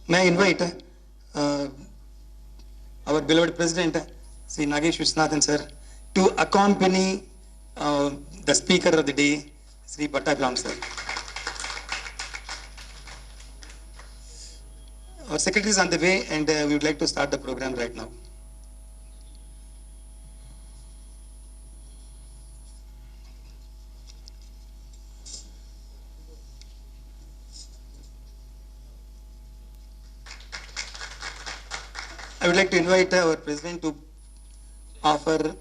May I invite our beloved President, Sri Nagesh Viswanathan sir, to accompany the speaker of the day, Sri Pattabhiram sir. Our secretary is on the way, and we would like to start the program right now. I would like to invite our president to offer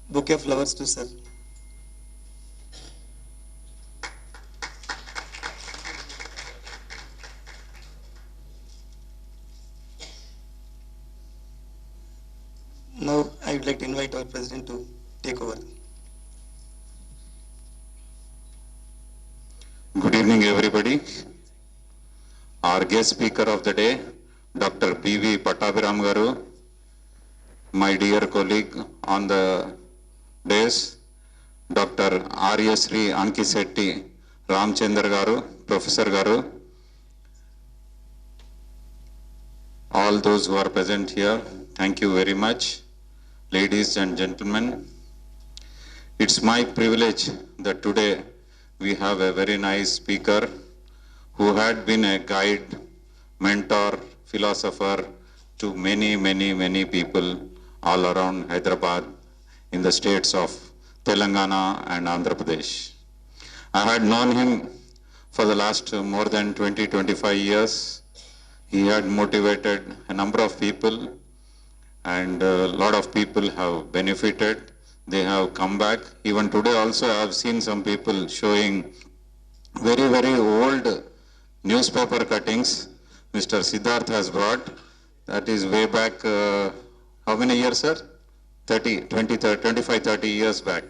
bouquet of flowers to sir. Now I would like to invite our president to take over. Good evening, everybody. Our guest speaker of the day, Dr. P.V. Pattabhiram Garu, my dear colleague on the dais, Dr. Arya Sri Ankisetti Ramchandra Garu, Professor Garu, all those who are present here, thank you very much. Ladies and gentlemen, it's my privilege that today we have a very nice speaker who had been a guide, mentor, philosopher to many people all around Hyderabad in the states of Telangana and Andhra Pradesh. I had known him for the last more than 20-25 years. He had motivated a number of people, and a lot of people have benefited. They have come back. Even today also I have seen some people showing very old newspaper cuttings Mr. Siddharth has brought. That is way back, how many years, sir? 25-30 years back,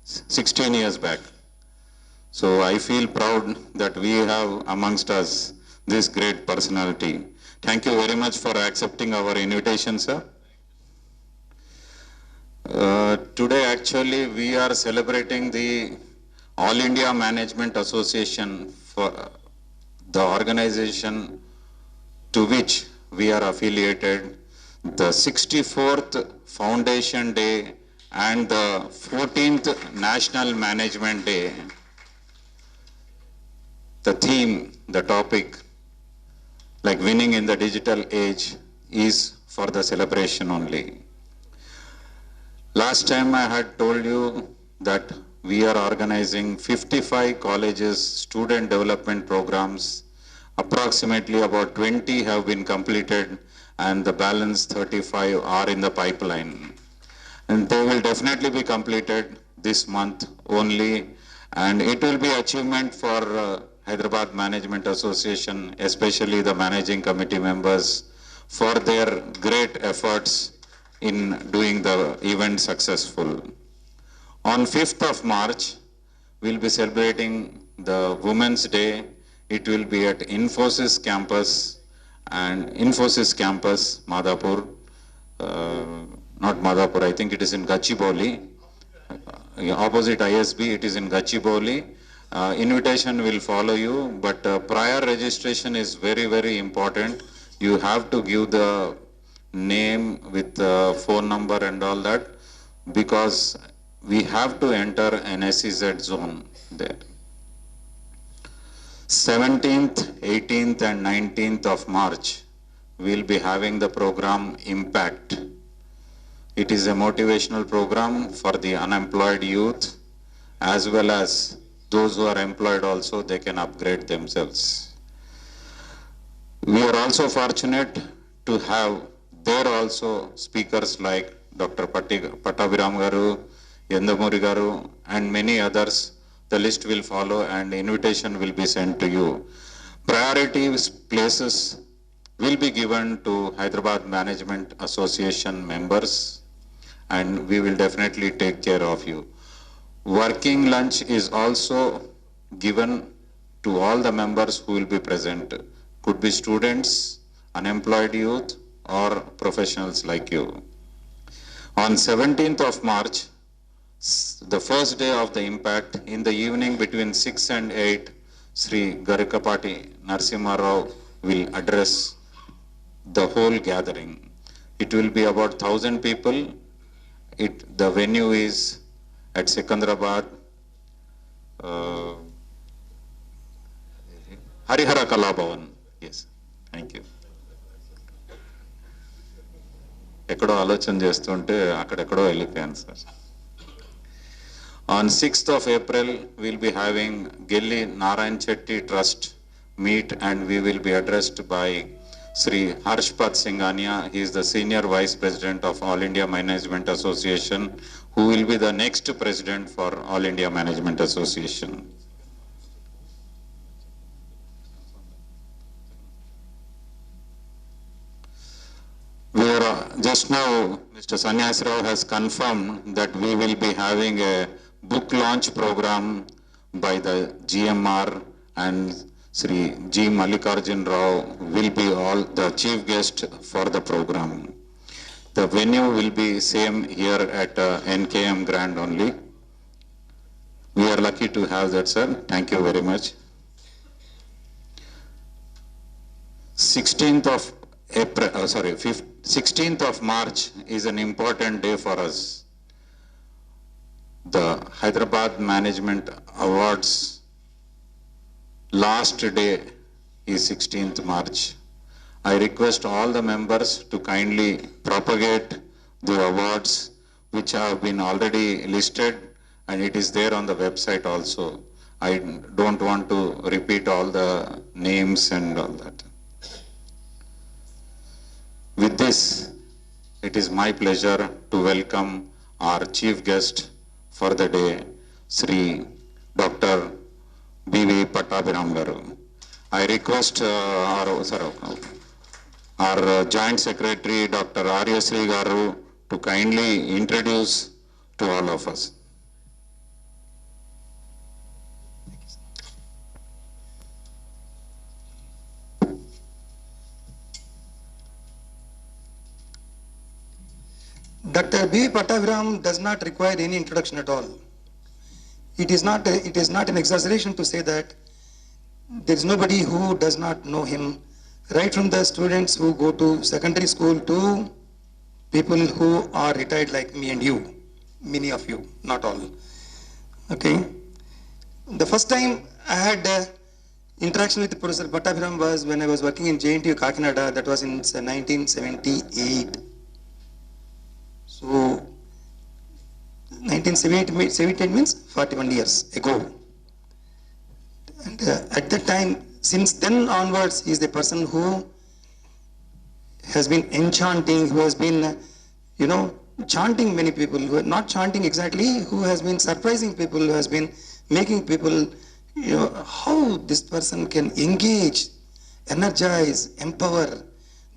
16 years back. So I feel proud that we have amongst us this great personality. Thank you very much for accepting our invitation, sir. Today actually we are celebrating the All India Management Association, for the organization to which we are affiliated, the 64th Foundation Day and the 14th National Management Day. The theme, the topic, like winning in the digital age, is for the celebration only. Last time I had told you that we are organizing 55 colleges student development programs. Approximately about 20 have been completed and the balance 35 are in the pipeline. And they will definitely be completed this month only, and it will be achievement for Hyderabad Management Association, especially the managing committee members, for their great efforts in doing the event successful. On 5th of March, we'll be celebrating the Women's Day. It will be at Infosys campus, Madhapur, not Madhapur, I think it is in Gachibowli, opposite ISB, it is in Gachibowli. Invitation will follow you, but prior registration is very important. You have to give the name with the phone number and all that, because we have to enter an SEZ zone there. 17th, 18th and 19th of March, we'll be having the program Impact. It is a motivational program for the unemployed youth, as well as those who are employed also, they can upgrade themselves. We are also fortunate to have there also speakers like Dr. Pattabhiram Garu, Yandamuri Garu, and many others. The list will follow and invitation will be sent to you. Priority places will be given to Hyderabad Management Association members, and we will definitely take care of you. Working lunch is also given to all the members who will be present. Could be students, unemployed youth, or professionals like you. On 17th of March, the first day of the Impact, in the evening between 6 and 8, Sri Garikapati Narasimha Rao will address the whole gathering. It will be about 1,000 people. The venue is at Secunderabad, Harihara Kala Bhavan. Yes, thank you. ఎక్కడో ఆలోచన చేస్తుంటే అక్కడెక్కడో వెళ్ళిపోయాను sir. On 6th of April, we'll be having Gelli Narayan Chetty Trust meet, and we will be addressed by Sri Harshpat Singhania. He is the Senior Vice President of All India Management Association, who will be the next President for All India Management Association. We are just now, Mr. Sannyasi Rao has confirmed that we will be having a book launch program by the GMR, and Sri G. Mallikarjun Rao will be all the chief guest for the program. The venue will be same here at NKM Grand only. We are lucky to have that, sir. Thank you very much. 16th of April, 16th of March is an important day for us. The Hyderabad Management Awards last day is 16th March. I request all the members to kindly propagate the awards which have been already listed, and it is there on the website also. I don't want to repeat all the names and all that. With this, it is my pleasure to welcome our chief guest for the day, Sri Dr. B.V. Pattabhiram Garu. I request our Joint Secretary, Dr. Arya Sri Garu, to kindly introduce to all of us. Dr. B. Pattabhiram does not require any introduction at all. It is not an exaggeration to say that there is nobody who does not know him, right from the students who go to secondary school to people who are retired like me and you, many of you, not all. Okay. The first time I had interaction with Professor Pattabhiram was when I was working in JNTU Kakinada. That was in 1978. So 1978 means 41 years ago. And at that time, since then onwards, he is the person who has been enchanting, who has been, chanting many people, who are not chanting exactly, who has been surprising people, who has been making people, how this person can engage, energize, empower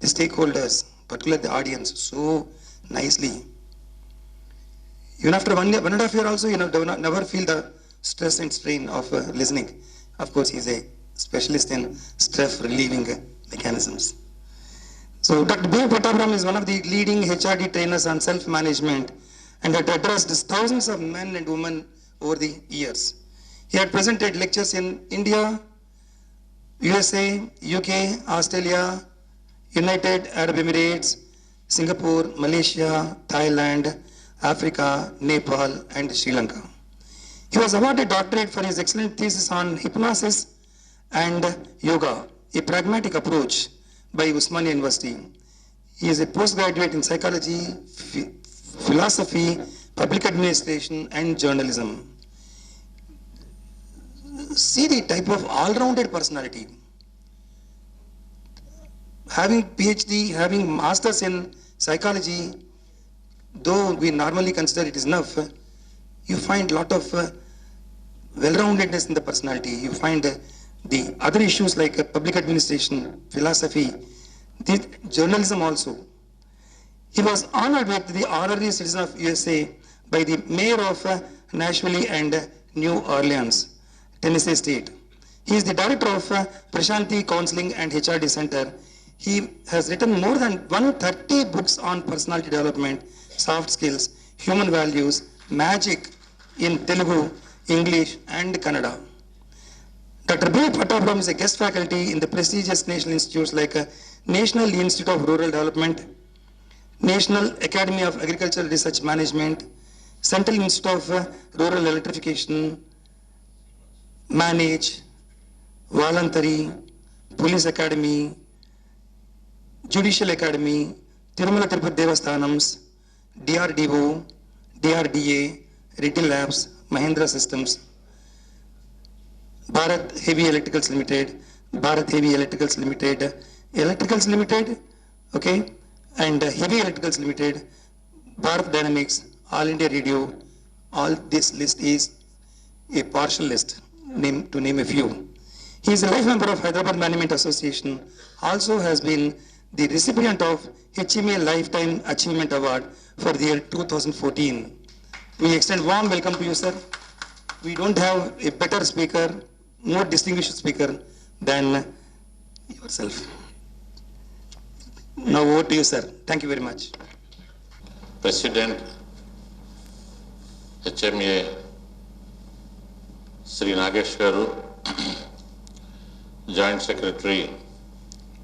the stakeholders, particularly the audience, so nicely. Even after 1.5 years also, do not never feel the stress and strain of listening. Of course, he is a specialist in stress relieving mechanisms. So Dr. B. Pattabhiram is one of the leading HRD trainers on self-management and had addressed thousands of men and women over the years. He had presented lectures in India, USA, UK, Australia, United Arab Emirates, Singapore, Malaysia, Thailand, Africa, Nepal, and Sri Lanka. He was awarded doctorate for his excellent thesis on hypnosis and yoga, a pragmatic approach by Usmania University. He is a postgraduate in psychology, philosophy, public administration, and journalism. See the type of all-rounded personality. Having PhD, having masters in psychology, though we normally consider it is enough, you find a lot of well-roundedness in the personality. You find the other issues like public administration, philosophy, the journalism also. He was honored with the honorary citizen of USA by the mayor of Nashville and New Orleans, Tennessee State. He is the director of Prashanti Counseling and HRD Center. He has written more than 130 books on personality development, soft skills, human values, magic in Telugu, English, and Kannada. Dr. B. Pattabhiram is a guest faculty in the prestigious national institutes like National Institute of Rural Development, National Academy of Agricultural Research Management, Central Institute of Rural Electrification, Manage, Voluntary, Police Academy, Judicial Academy, Tirumala Tirupati Devasthanams, DRDO, DRDA, Reddy Labs, Mahindra Systems, Bharat Heavy Electricals Limited, Bharat Heavy Electricals Limited, Electricals Limited, okay, and Heavy Electricals Limited, Bharat Dynamics, All India Radio. All this list is a partial list, to name a few. He is a life member of Hyderabad Management Association, also has been the recipient of HMA Lifetime Achievement Award for the year 2014. We extend warm welcome to you, sir. We don't have a better speaker, more distinguished speaker than yourself. Now over to you, sir. Thank you very much. President HMA Sri Nagesh Garu, Joint Secretary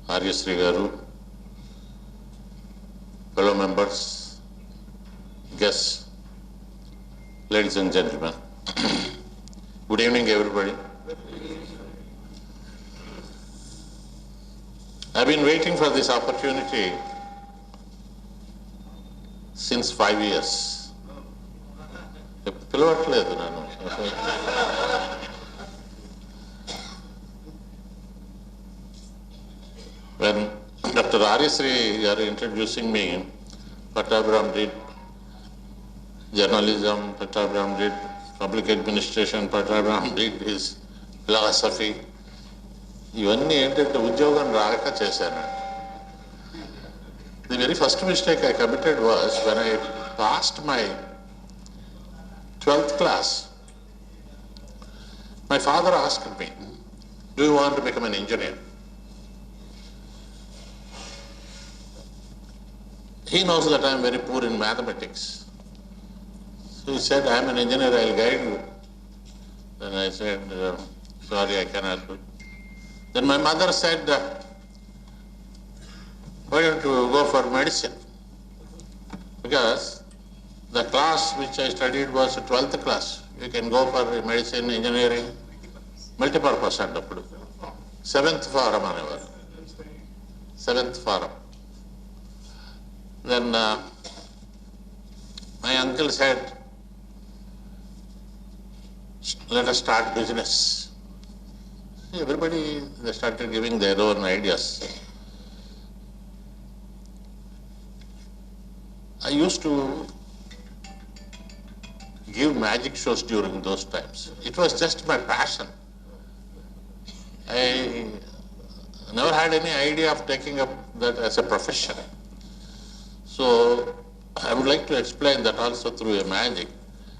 Arya Sri Garu, fellow members, guests, ladies and gentlemen. Good evening, everybody. I've been waiting for this opportunity since 5 years. పిలవట్లేదు నన్ను. When Dr. Arya Sri are introducing me, Pattabhiram did journalism, Pattabhiram did public administration, Pattabhiram did his philosophy. ఇవన్నీ ఏంటంటే ఉద్యోగం రాక చేశాను. The very first mistake I committed was when I passed my 12th class. My father asked me, do you want to become an engineer? He knows that I am very poor in mathematics. So he said, I am an engineer, I will guide you. Then I said, sorry, I cannot do it. Then my mother said, why don't you go for medicine? Because the class which I studied was a 12th class. You can go for medicine, engineering, multipurpose and appudu. 7th forum anevaru. 7th forum. Then my uncle said, let us start business. Everybody, they started giving their own ideas. I used to give magic shows during those times. It was just my passion. I never had any idea of taking up that as a profession. So I would like to explain that also through a magic.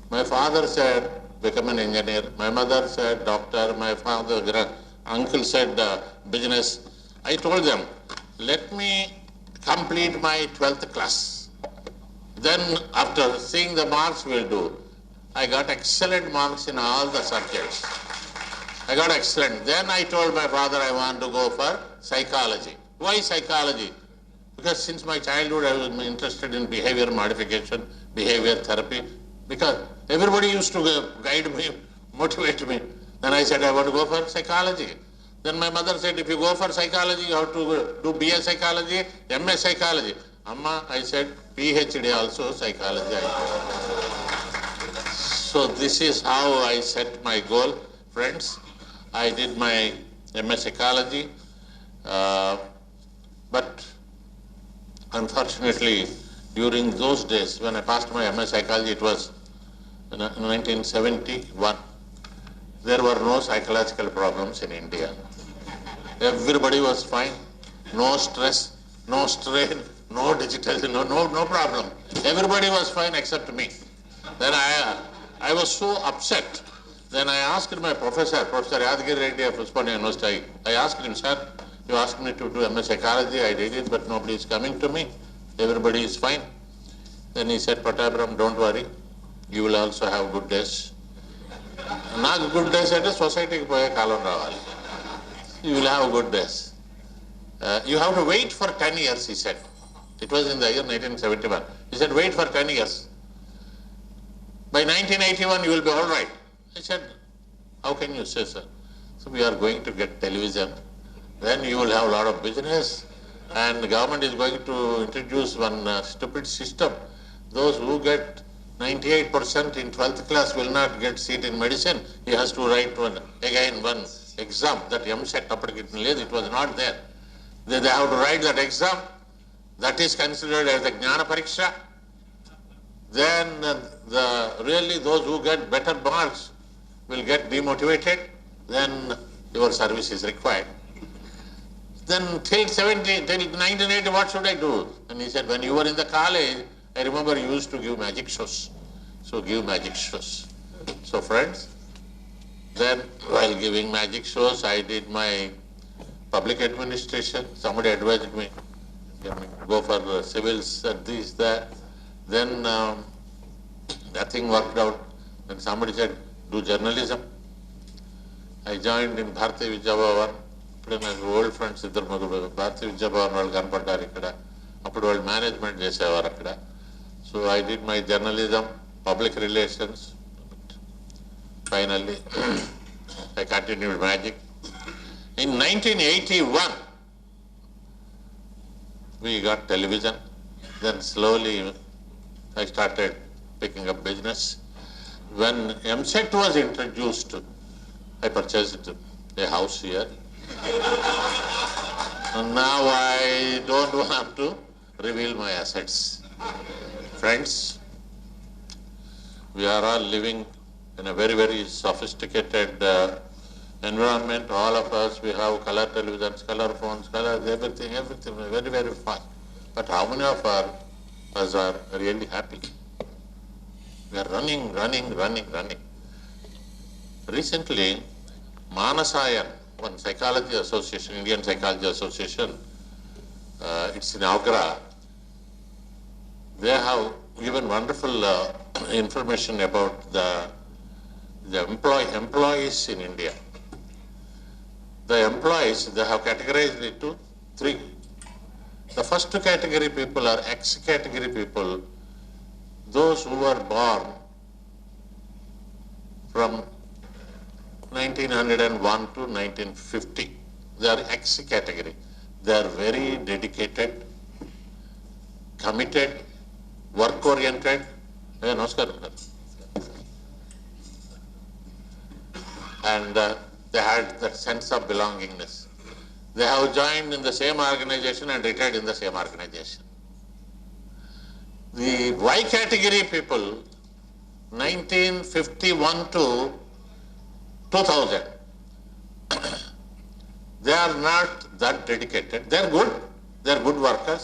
My father said, become an engineer. My mother said, doctor. My uncle said, business. I told them, let me complete my 12th class. Then after seeing the marks, we'll do. I got excellent marks in all the subjects. I got excellent. Then I told my father I want to go for psychology. Why psychology? Because since my childhood I was interested in behavior modification, behavior therapy. Because everybody used to guide me, motivate me. Then I said I want to go for psychology. Then my mother said if you go for psychology you have to do BA psychology, MA psychology. Amma, I said PhD also psychology. So this is how I set my goal. Friends, I did my MA psychology, but unfortunately during those days when I passed my MA psychology, it was in 1971, there were no psychological problems in India. Everybody was fine, no stress, no strain, no digital, no problem. Everybody was fine except me. Then I was so upset. Then I asked my professor, Professor Yadagiri Reddy of Usmania University, I asked him, sir, you asked me to do MA psychology, I did it, but nobody is coming to me. Everybody is fine. Then he said, Pattabhiram, don't worry, you will also have good days. నాకు good days అంటే సొసైటీకి పోయే కాలం రావాలి. You will have good days. You have to wait for 10 years, he said. It was in the year 1971. He said, wait for 10 years. By 1981, you will be all right. I said, how can you say so? So we are going to get television. Then you will have a lot of business. And the government is going to introduce one stupid system. Those who get 98% in 12th class will not get seat in medicine. He has to write one exam, that MSET, it was not there. They have to write that exam. That is considered as the Jnana Pariksha. Then really those who get better marks will get demotivated. Then your service is required. Then till 1980, what should I do? And he said, when you were in the college, I remember you used to give magic shows. So give magic shows. So friends, then while giving magic shows, I did my public administration. Somebody advised me, go for civils and this, that. Then nothing worked out. Then somebody said, do journalism. I joined in Bharati Vidyabhavan. ఇప్పుడు నాకు old friends ఇద్దరు ముగ్గురు భారతీయ విద్యాభవన్ వాళ్ళు కనపడ్డారు ఇక్కడ. అప్పుడు వాళ్ళు management చేసేవారు అక్కడ. So I did my journalism, public relations. Finally I continued magic. In 1981, we got television. Then slowly I started picking up business. When MSET was introduced, I purchased a house here. And now I don't want to reveal my assets. Friends, we are all living in a very, very sophisticated environment. All of us, we have color televisions, color phones, colors, everything, very, very fast. But how many of us are really happy? We are running. Recently, Manasayan, one psychology association, Indian Psychology Association, it's in Agra. They have given wonderful information about the employees in India. The employees, they have categorized it to three. The first category people are X-category people, those who were born from 1901 to 1950. They are X-category. They are very dedicated, committed, work-oriented. Hey, namaskaram. And they had that sense of belongingness. They have joined in the same organization and retired in the same organization. The Y category people, 1951 to 2000, they are not that dedicated. They are good workers,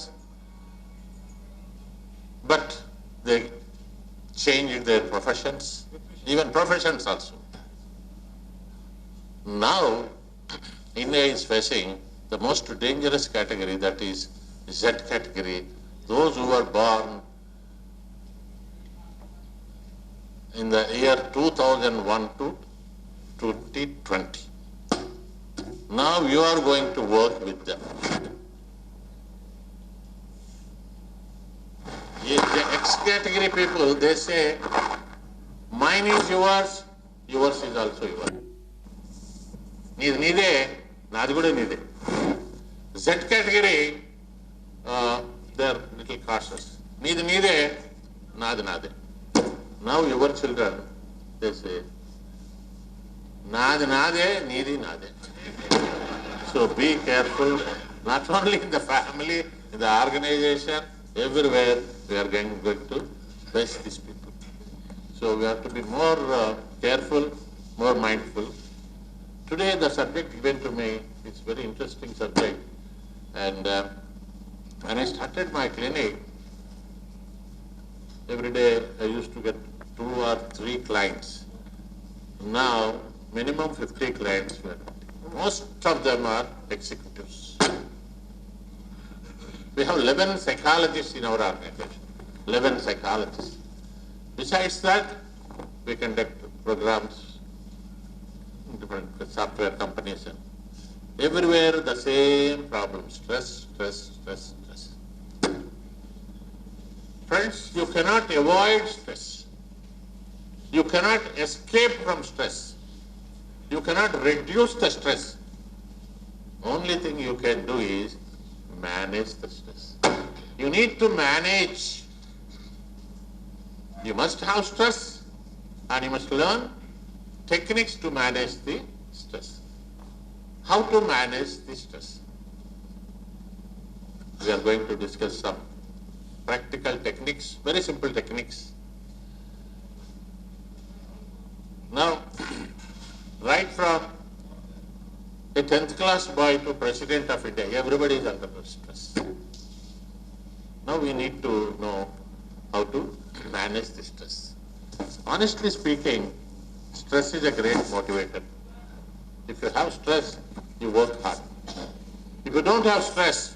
but they changed their professions, even professions also. Now, India is facing the most dangerous category, that is Z category, those who were born in the year 2001 to 2020. Now you are going to work with them. The X category people, they say, mine is yours, yours is also yours. నీది నీదే, నాది కూడా నీదే. Z category, they are little cautious. నీది నీదే, నాది నాదే. Now your children, they say, నాది నాదే, నీది నాదే. So be careful, not only in the family, in the organization, everywhere we are going to face these people. So we have to be more careful, more mindful. Today the subject given to me is very interesting subject, and when I started my clinic, every day I used to get 2 or 3 clients. Now minimum 50 clients. Most of them are executives. We have 11 psychologists in our organization, 11 psychologists. Besides that, we conduct programs different software companies. Everywhere the same problem, stress, stress, stress, stress. Friends, you cannot avoid stress. You cannot escape from stress. You cannot reduce the stress. Only thing you can do is manage the stress. You need to manage. You must have stress and you must learn techniques to manage the stress. How to manage the stress? We are going to discuss some practical techniques, very simple techniques. Now, right from a 10th class boy to President of India, everybody is under stress. Now we need to know how to manage the stress. Honestly speaking, stress is a great motivator. If you have stress, you work hard. If you don't have stress,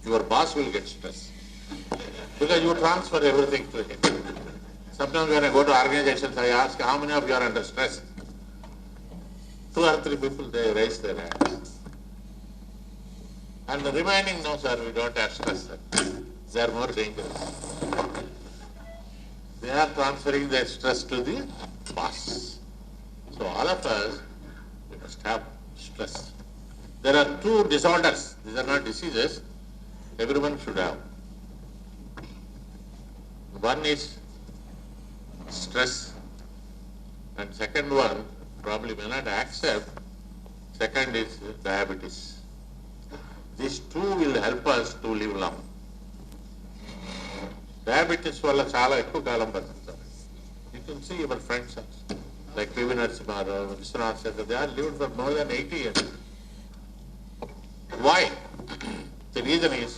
your boss will get stressed because you transfer everything to him. Sometimes when I go to organizations, I ask, how many of you are under stress? 2 or 3 people, they raise their hands. And the remaining, no sir, we don't have stress, sir. They are more dangerous. They are transferring their stress to the boss. So all of us, we must have stress. There are 2 disorders. These are not diseases. Everyone should have. One is stress, and second one probably may not accept. Second is diabetes. These 2 will help us to live long. Diabetes వల్ల చాలా ఎక్కువ కాలం బతుకుతారు. You can see your friends like P.V. Narasimha Rao, Vishwanath Chandra, they are lived for more than 80 years. Why? The reason is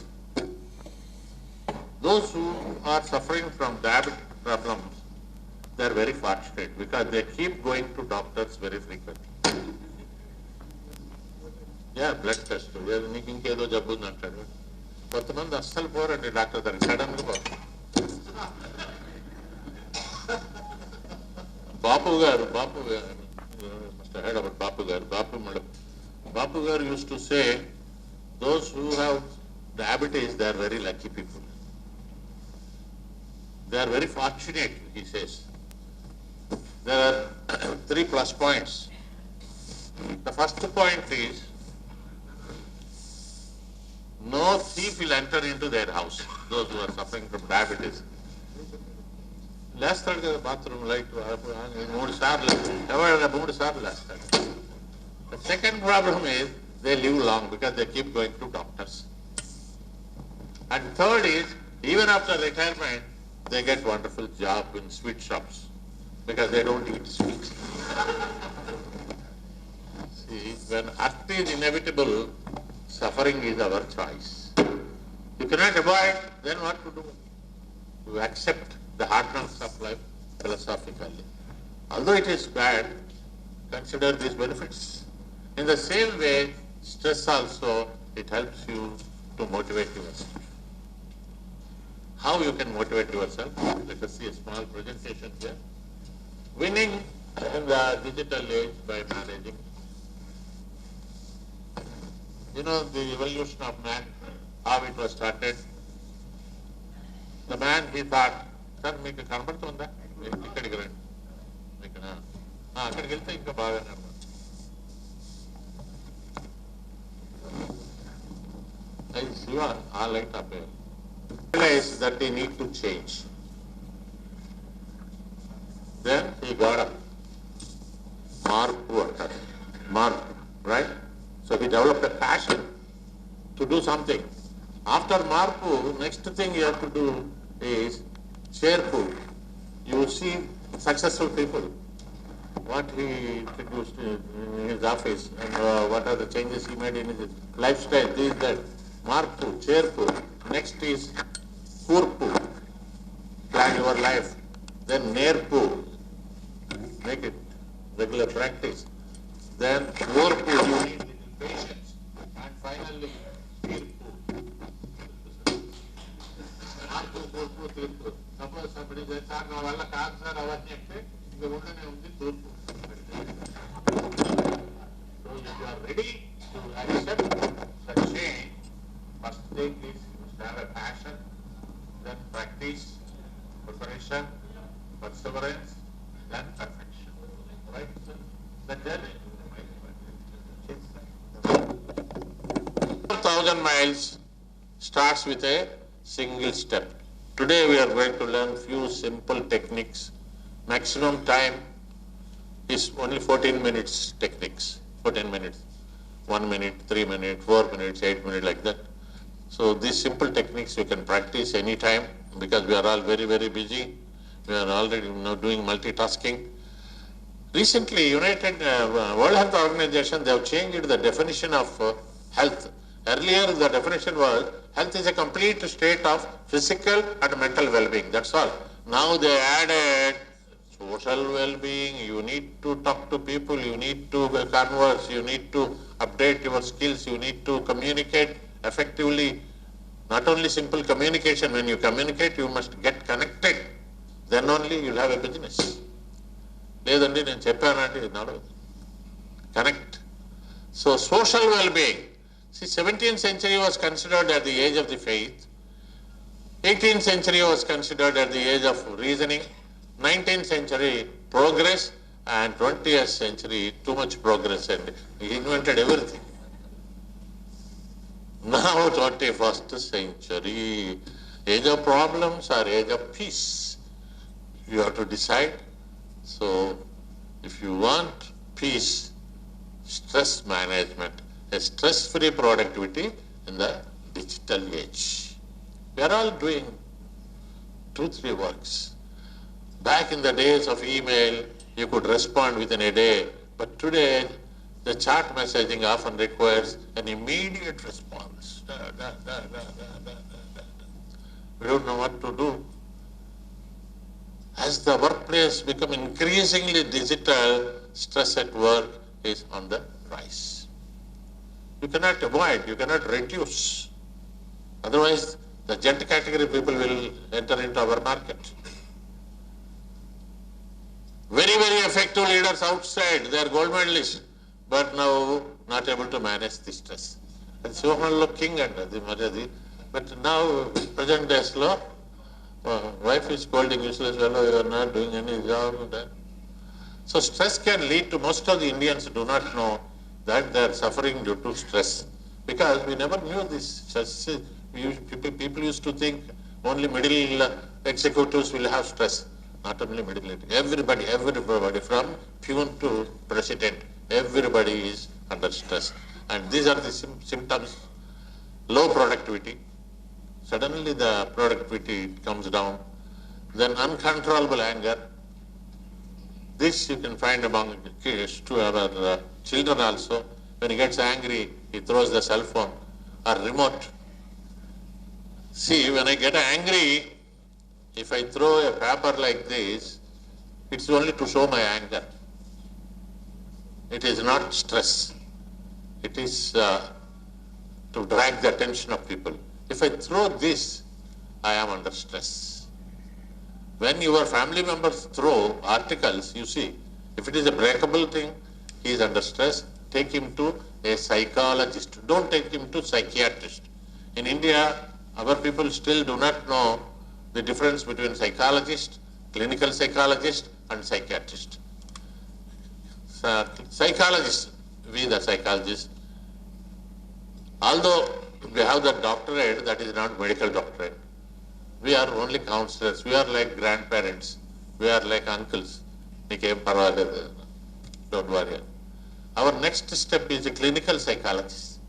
those who are suffering from diabetic problems, they are very fortunate because they keep going to doctors very frequently. Yeah, blood test. నీకు ఇంకేదో జబ్బు ఉంది అంటాడు. కొంతమంది అస్సలు పోరండి doctor దగ్గర, sudden గా పోతారు. Bapu garu, must have heard about Bapu garu. Bapu garu used to say, those who have diabetes, they are very lucky people. They are very fortunate, he says. There are 3 plus points. The first point is, no thief will enter into their house, those who are suffering from diabetes. Last time bathroom light, 3 సార్లు, ఎవరైనా 3 సార్లు లేస్తాడు. The second problem is, they live long because they keep going to doctors. And third is, even after retirement, they get wonderful job in sweet shops because they don't eat sweets. See, when earth is inevitable, suffering is our choice. You cannot avoid, then what to do? You accept the hardness of life philosophically. Although it is bad, consider these benefits. In the same way, stress also, it helps you to motivate yourself. How you can motivate yourself? Let us see a small presentation here. Winning in the digital age by managing. You know the evolution of man, how it was started. The man, he thought, sir, మీకు కనబడుతుందా? ఇక్కడికి రండి. ఇక్కడ అక్కడికి వెళ్తే ఇంకా బాగా కనబడుతుంది. అది శివ ఆ లైట్ ఆపేయాలి. Realize that they need to change. Then he got up. Marpu, right? So he developed a passion to do something. After Marpu, next thing you have to do is Sherpu. You see successful people, what he introduced in his office and what are the changes he made in his lifestyle, this, that. Marpu, Sherpu. Next is Kurpu, plan your life. Then Nerpu, make it regular practice. Then Orpu, you need little patience. And finally, Tirpu. Marpu, Kurpu, Tirpu. Suppose somebody says, sir, na valla kaadu sir avannyi ante, inga undane undi Turpu. ready to accept the change, first thing is you must have a passion, then practice, preparation, perseverance, then perfection. Right? So the journey. 1,000 miles starts with a single step. Today we are going to learn few simple techniques. Maximum time is only 14 minutes techniques. 14 minutes. 1 minute, 3 minutes, 4 minutes, 8 minutes, like that. So these simple techniques you can practice anytime because we are all very, very busy. We are already doing multitasking. Recently, World Health Organization, they have changed the definition of health. Earlier, the definition was health is a complete state of physical and mental well-being. That's all. Now they added social well-being. You need to talk to people. You need to converse. You need to update your skills. You need to communicate effectively. Not only simple communication. When you communicate, you must get connected. Then only you'll have a business. లేదండి నేను చెప్పానంటే ఇది నడవదు. Connect. So social well-being. See, 17th century was considered as the age of the faith. 18th century was considered as the age of reasoning. 19th century progress, and 20th century too much progress, and he invented everything. Now 21st century, age of problems or age of peace. You have to decide. So if you want peace, stress management, a stress-free productivity in the digital age. We are all doing 2-3 works. Back in the days of email, you could respond within a day, but today the chat messaging often requires an immediate response. We don't know what to do. As the workplace becomes increasingly digital, stress at work is on the rise. You cannot avoid, you cannot reduce. Otherwise, the gent category people will enter into our market. Very, very effective leaders outside, they are gold medalists, but now not able to manage the stress. And Sivamallo king under the Maradi, but now present days law, wife is scolding useless fellow, you are not doing any job. So stress can lead to, most of the Indians do not know that they are suffering due to stress. Because we never knew this. People used to think only middle executives will have stress. Not only middle executives, everybody from peon to president, everybody is under stress. And these are the symptoms. Low productivity. Suddenly the productivity comes down. Then uncontrollable anger. This you can find among kids, to our children also. When he gets angry, he throws the cell phone or remote. See, when I get angry, if I throw a paper like this, it's only to show my anger. It is not stress. It is to drag the attention of people. If I throw this, I am under stress. When your family members throw articles, you see, if it is a breakable thing, he is under stress, take him to a psychologist. Don't take him to psychiatrist. In India, our people still do not know the difference between psychologist, clinical psychologist, and psychiatrist. Psychologist, we the psychologists, although we have the doctorate, that is not medical doctorate. We are only counselors. We are like grandparents. We are like uncles. Don't worry. Our next step is a clinical psychologist.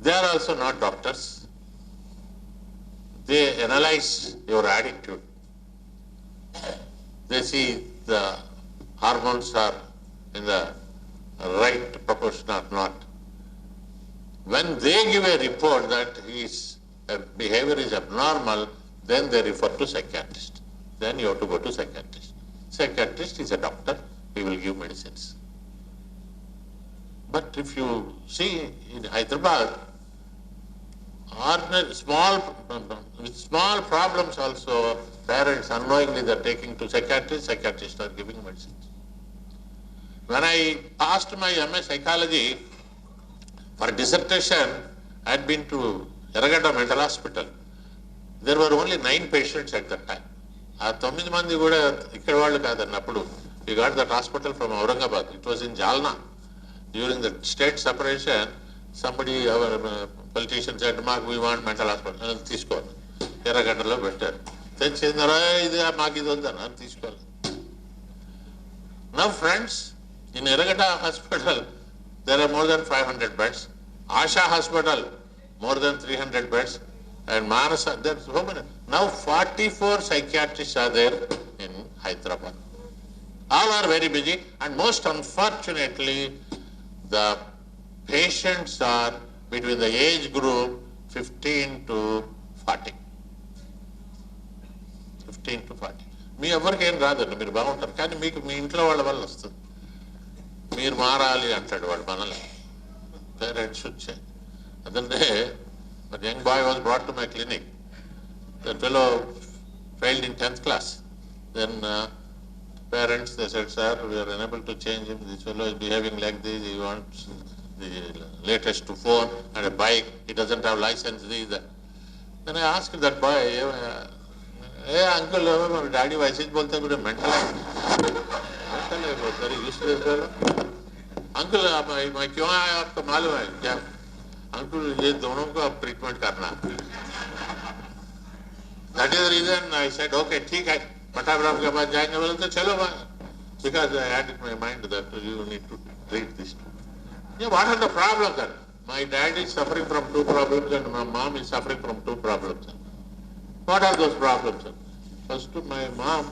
They are also not doctors. They analyze your attitude. They see the hormones are in the right proportion or not. When they give a report that his behavior is abnormal, then they refer to psychiatrist. Then you have to go to psychiatrist. Psychiatrist is a doctor, he will give medicines. But if you see in Hyderabad, with small problems also, parents unknowingly they are taking to psychiatrists, psychiatrists are giving medicines. When I passed my MA psychology, For dissertation, I had been to Eragada Mental Hospital. There were only 9 patients at that time. ఆ 9 మంది కూడా ఇక్కడ వాళ్ళు కాదండి అప్పుడు. We got that hospital from Aurangabad. It was in Jalna. During the state separation, somebody, our politician said, Mark, we want mental hospital. తీసుకోవాలి. ఎర్రగడ్డలో పెట్టారు. తెచ్చిందరా ఇది మాకు ఇది వద్దన్న తీసుకోవాలి. Now friends, in Eragada Hospital, there are more than 500 beds. Asha Hospital, more than 300 beds. And Manasa, there are so many. Now 44 psychiatrists are there in Hyderabad. All are very busy, and most unfortunately, the patients are between the age group 15 to 40. 15 to 40. మీ ఎవరికి ఏం రాదండి, మీరు బాగుంటారు, కానీ మీకు మీ ఇంట్లో వాళ్ళ వల్ల వస్తుంది. మీరు మారాలి అంటాడు వాడు మనల్ని. పేరెంట్స్ వచ్చే అదంటే a young boy was brought to my clinic. That fellow failed in 10th class. Then parents, they said, sir, we are unable to change him. This fellow is behaving like this. He wants the latest phone and a bike. He doesn't have license. Then I asked that boy, hey uncle, my daddy message bolte kude mental hai. Mental hai बहुत सारी useless fellow. Uncle, मैं क्यों आया आपको मालूम है क्या? अंकुल ये दोनों को अब ट्रीटमेंट करना. That is the reason I said, okay, ठीक है, फटाफट आपके पास जाएंगे. बोले तो चलो because I had in my mind that you need to treat this. Yeah, what are the problems then? My dad is suffering from 2 problems and my mom is suffering from 2 problems. What are those problems? First, my mom,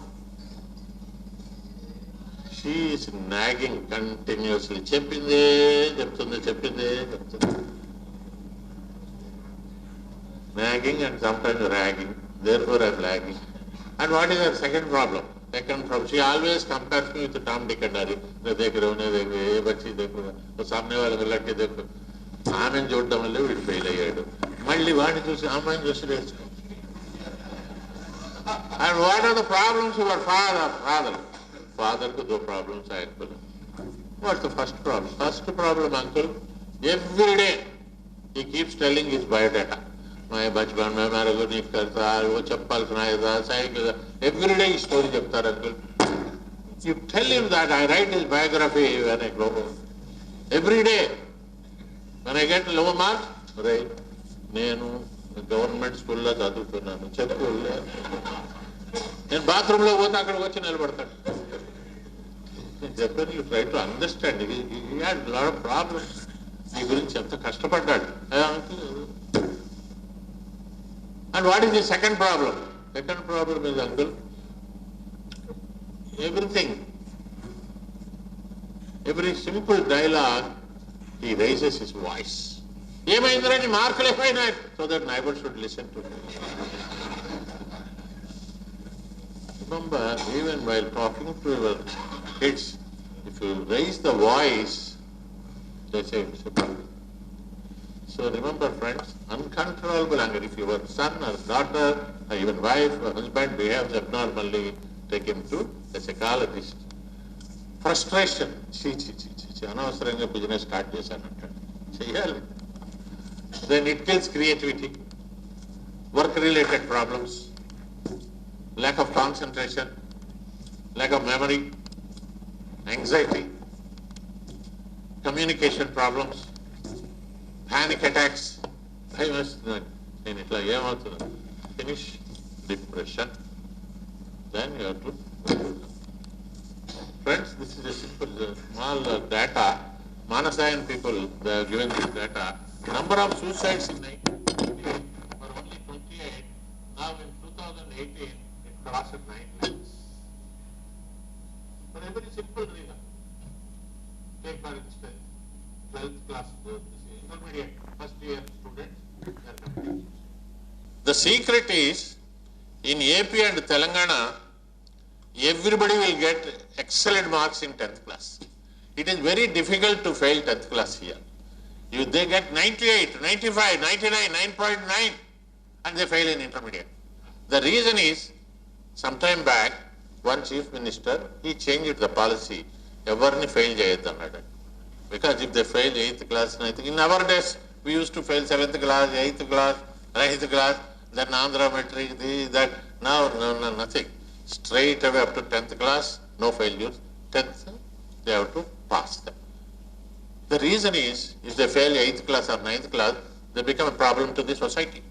she is nagging continuously. చెప్పిందే చెప్తుంది. Nagging and sometimes ragging. Therefore, I am lagging. And what is her second problem? Second problem, she always compares me with Tom, Dick and Harry. देख रहे हो ना, देखो ये बच्ची देखो, तो सामने वाले को लड़के देखो. ఆమెను చూడడం వల్ల వీడు ఫెయిల్ అయ్యాడు. మళ్ళీ వాడిని చూసి అమ్మాయిని చూసి నేర్చుకో. And what are the problems of our father? Father को 2 problems are uncle. What's the first problem? First problem, uncle, every day he keeps telling his biodata. मैं बचपन में मेरे को नहीं करता, वो चप्पल सुनाया था, साइकिल, every day story చెప్తా uncle. You tell him that I write his biography when I grow up. Every day, when I get low marks, right? నేను గవర్నమెంట్ స్కూల్లో చదువుతున్నాను చెప్పు. నేను బాత్రూంలో పోతే అక్కడికి వచ్చి నిలబడతాడు. చెప్పాను, you try to understand. He had lot of problems. నీ గురించి ఎంత కష్టపడ్డాడు. And what is the second problem? Second problem is, uncle, everything, every simple dialogue, he raises his voice. ఏమైందిరా నీ మార్కులు అయిపోయినాయి, so that neighbor should listen to me. Remember, even while talking to your kids, if you raise the voice, they say it's a problem. So remember, friends, uncontrollable anger. If your son or daughter or even wife or husband behaves abnormally, take him to a psychologist. Frustration. అనవసరంగా business start చేశానంటాడు. చెయ్యాలి. Then it kills creativity, work-related problems, lack of concentration, lack of memory, anxiety, communication problems, panic attacks, నేను ఇట్లా ఏమవుతుంది, finish, depression. Then you have to, friends, this is a simple, small data. Manasayan people, they are given this data. Number of suicides in 1988 were only 28. Now in 2018, it crossed 9 lakhs. For a very simple reason. Take for instance, 12th class, intermediate, first year students, they are committing suicide. The secret is, in AP and Telangana, everybody will get excellent marks in 10th class. It is very difficult to fail 10th class here. They get 98, 95, 99, 9.9 and they fail in intermediate. The reason is, sometime back, one chief minister, he changed the policy. Everni fail cheyaddu annadu. Because if they fail 8th class, 9th, in our days, we used to fail 7th class, 8th class, 9th class, then Andhra metric, this, that. Now, no, nothing. Straight away up to 10th class, no failures. 10th, they have to pass them. The reason is, if they fail 8th class or 9th class, they become a problem to the society.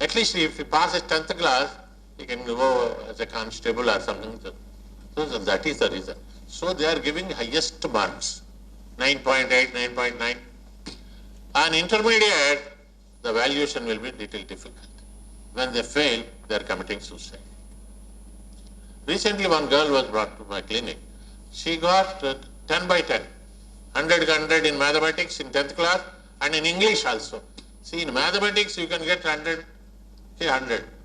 At least if he passes 10th class, he can go as a constable or something. So that is the reason. So they are giving highest marks, 9.8, 9.9. On intermediate, the valuation will be little difficult. When they fail, they are committing suicide. Recently, one girl was brought to my clinic. She got 10 by 10, 100 in mathematics in 10th class and in English also. See, in mathematics you can get 100.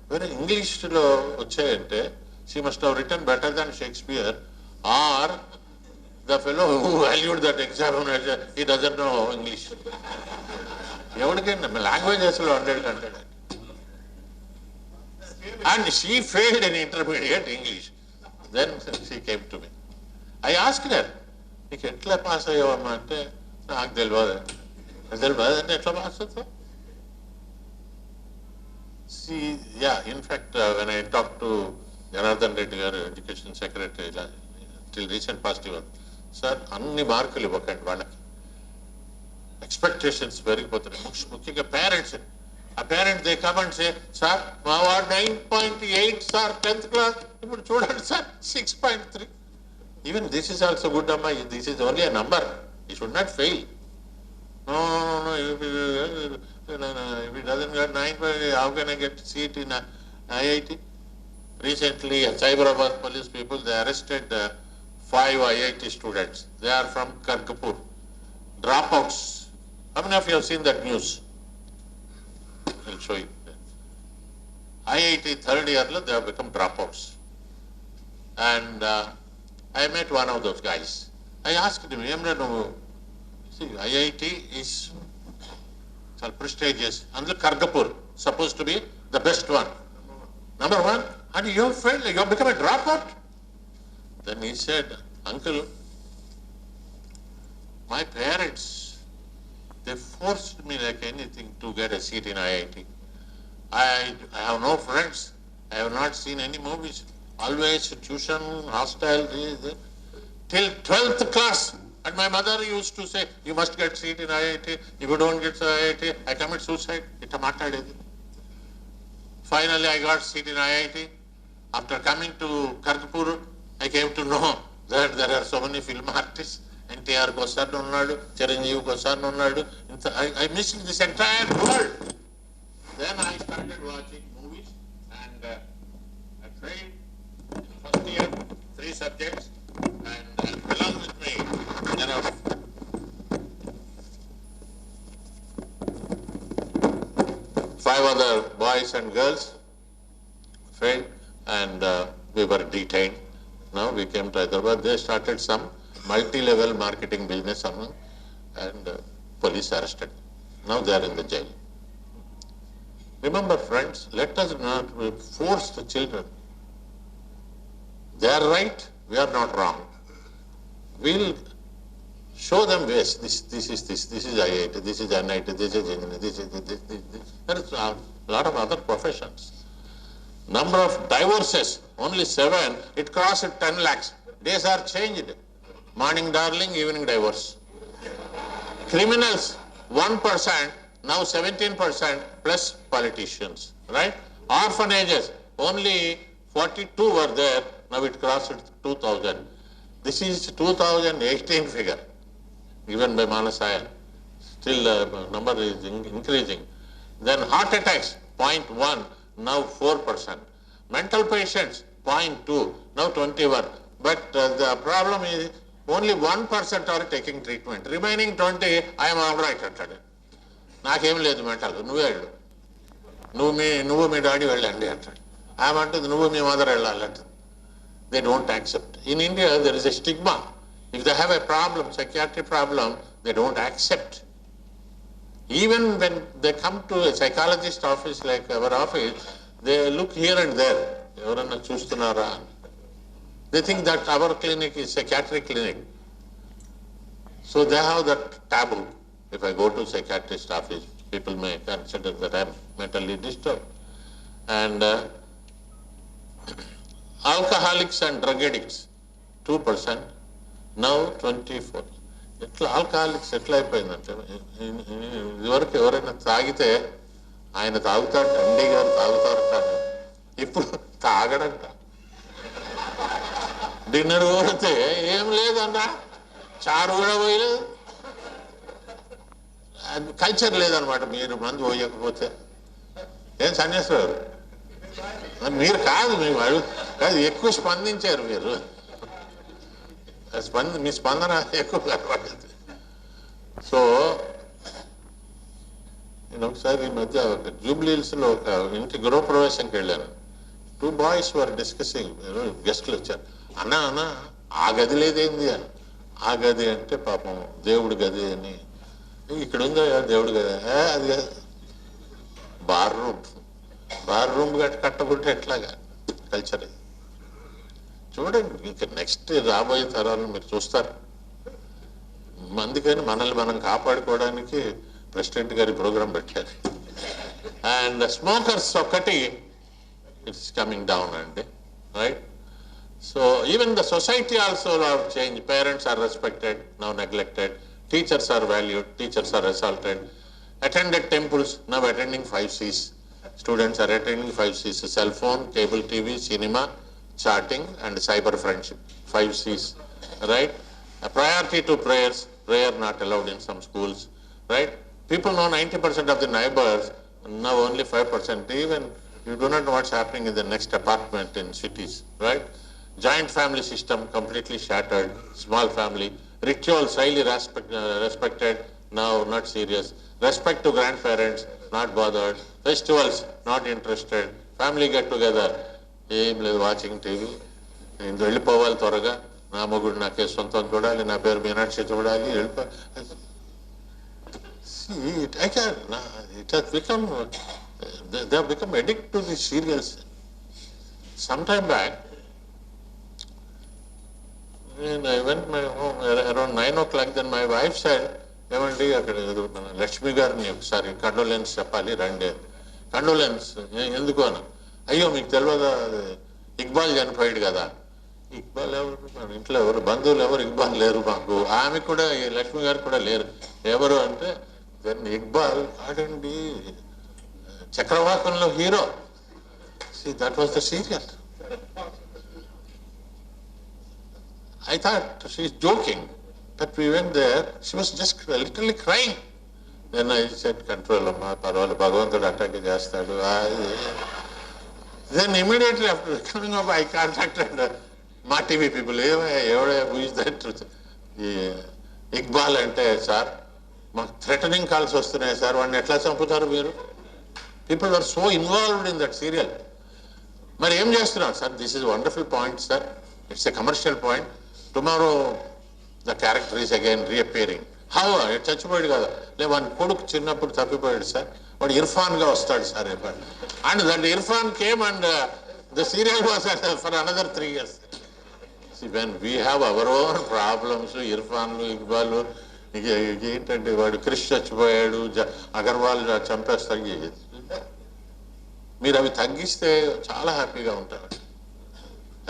When English lo vachayante, she must have written better than Shakespeare, or the fellow who valued that examination, he doesn't know English. Language is 100. And she failed in intermediate English. Then she came to me. I asked her, "Nik etla pass ayyavamma ante naaku telvadu." Telvadu ante etla pass avuthavu? See, yeah, in fact, when I talked to Janardhan Reddy, our education secretary, till recent past year, sir, anni markulu iవ్వకండి వాళ్ళకి. Expectations పెరిగిపోతున్నాయి. ముఖ్యంగా parents. A parent, they come and say, "Sir, మా వాడు 9.8, sir, 10th class. ఇప్పుడు చూడండి, sir, 6.3. Even this is also good, amma. This is only a number. He should not fail. No. If he doesn't get 9, how can I get seat in IIT? Recently, Cyberabad police people, they arrested 5 IIT students. They are from Kargapur. Dropouts. How many of you have seen that news? I'll show you. IIT third year, they have become dropouts. And I met one of those guys. I asked him, see, IIT is prestigious. And Kargapur, supposed to be the best one. Number one, and you have failed, you have become a dropout. Then he said, "Uncle, my parents, they forced me like anything to get a seat in IIT. I have no friends. I have not seen any movies. Always tuition, hostel, till 12th class. And my mother used to say, you must get seat in IIT. If you don't get IIT, I commit suicide." Finally, I got seat in IIT. After coming to Kargapur, I came to know that there are so many film artists. NTR Gosar unnadu, Chiranjeevi Gosar unnadu. I missed this entire world. Then I started watching movies and I failed in first year 3 subjects, and along with me there are 5 other boys and girls failed, and we were detained. Now we came to Hyderabad. They started some multi-level marketing business and police arrested. Now they are in the jail. Remember, friends, let us not force the children. They are right, we are not wrong. We'll show them ways. This is IIT, this is NIT, this is engineering, this. There is a lot of other professions. Number of divorces, only 7, it crossed 10 lakhs. Days are changed. Morning darling, evening divorce. Criminals, 1%, now 17% plus politicians, right? Orphanages, only 42 were there, now it crossed 2,000. This is 2018 figure, given by Manasaya. Still number is increasing. Then heart attacks, 0.1, now 4%. Mental patients, 0.2, now 21. But the problem is only 1% are taking treatment. Remaining 20, I am all right అంటాడు. నాకేం లేదు mental, నువ్వే వెళ్ళు, నువ్వు మీ daddy వెళ్ళండి అంటాడు. ఆమె అంటుంది నువ్వు మీ mother వెళ్ళాలంటుంది. They don't accept. In India, there is a stigma. If they have a problem, psychiatric problem, they don't accept. Even when they come to a psychologist office like our office, they look here and there. ఎవరన్నా చూస్తున్నారా? They think that our clinic is psychiatric clinic. So they have that taboo. If I go to psychiatrist office, people may consider that I'm mentally disturbed. And alcoholics and drug addicts, 2%, now 24. ఎట్లా alcoholics ఎట్లా అయిపోయిందంటే ఇదివరకు ఎవరైనా తాగితే ఆయన తాగుతాడు, డండి గారు తాగుతారు, కానీ ఇప్పుడు తాగడంట. డిన్నర్ కొడితే ఏం లేదంట, చారు కూడా పోయలేదు. కల్చర్ లేదనమాట. మీరు మందు పోయకపోతే ఏం సన్యాసారు మీరు కాదు, మేము కాదు, ఎక్కువ స్పందించారు మీరు. మీ స్పందన ఎక్కువ కనబడింది. సో నేను ఒకసారి ఈ మధ్య ఒక జూబ్లీహిల్స్లో ఒక ఇంటి గృహప్రవేశంకి వెళ్ళాను. 2 boys వర్ డిస్కసింగ్, గెస్ట్లు వచ్చారు. అన్న ఆ గది లేదేంది అని. ఆ గది అంటే పాపం దేవుడి గది అని. ఇక్కడ ఉందా దేవుడి గది? అది కాదు, బార్ రూమ్ కట్టకుంటే ఎట్లాగా కల్చర్. చూడండి, ఇంకా నెక్స్ట్ రాబోయే తరాలను మీరు చూస్తారు. అందుకని మనల్ని మనం కాపాడుకోవడానికి ప్రెసిడెంట్ గారి ప్రోగ్రాం పెట్టారు. అండ్ స్మోకర్స్ ఒక్కటి ఇట్స్ కమింగ్ డౌన్ అండి, right? So even the society also are change. Parents are respected, now neglected. Teachers are valued, teachers are assaulted. Attended temples, now attending 5 Cs. Students are attending 5 Cs: cell phone, cable TV, cinema, chatting, and cyber friendship. 5 Cs, right? A priority to prayers, prayer not allowed in some schools, right? People know 90% of the neighbors, now only 5%. Even you do not know what's happening in the next apartment in cities, right? Joint family system completely shattered, small family. Rituals highly respected, now not serious. Respect to grandparents, not bothered. Festivals, not interested. Family get together, ఏం లేదు, watching TV. నేను వెళ్ళిపోవాలి త్వరగా, నా మొగుడు నాకే సొంతం చూడాలి, నా పేరు మీనాక్షి చూడాలి, వెళ్ళిపో. It has become, they have become addicted to the serials. Some time back, and I went my home around 9 o'clock. Then my wife said, ఏమండి అక్కడ లక్ష్మి గారిని ఒకసారి కండోలెన్స్ చెప్పాలి, రండి. కండోలెన్స్ ఎందుకు అన్న? అయ్యో మీకు తెలియదా, ఇక్బాల్ చనిపోయాడు కదా. ఇక్బాల్ ఎవరు? మన ఇంట్లో ఎవరు బంధువులు ఎవరు ఇక్బాల్ లేరు మాకు. ఆమె కూడా, లక్ష్మి గారు కూడా లేరు. ఎవరు అంటే, దెన్ ఇక్బాల్ కాదండి, చక్రవాకంలో hero. See, that was the serial. I thought she's joking, but we went there, she was just literally crying. Then I said, control amma, parvala, Bhagavantudu attack chestadu. Then immediately after coming up, I contacted మా TV people. who is that? Iqbal అంటే, sir మాకు threatening calls వస్తున్నాయి sir, వాడిని ఎట్లా చంపుతారు మీరు? People are so involved in that serial. మరి ఏం చేస్తున్నారు sir? This is wonderful point sir, it's a commercial point. Tomorrow the character is again reappearing. How? చచ్చిపోయాడు కదా, లే వాడి కొడుకు చిన్నప్పుడు తప్పిపోయాడు సార్, వాడు ఇర్ఫాన్గా వస్తాడు సార్ రేపు. And that Irfan came and the serial was for another 3 years. When we have our own problems, ఇర్ఫాన్లు, ఇక్బాల్, ఏంటంటే వాడు క్రిష్ చచ్చిపోయాడు, అగర్వాల్ చంపేస్తాడు. మీరు అవి తగ్గిస్తే చాలా హ్యాపీగా ఉంటారు.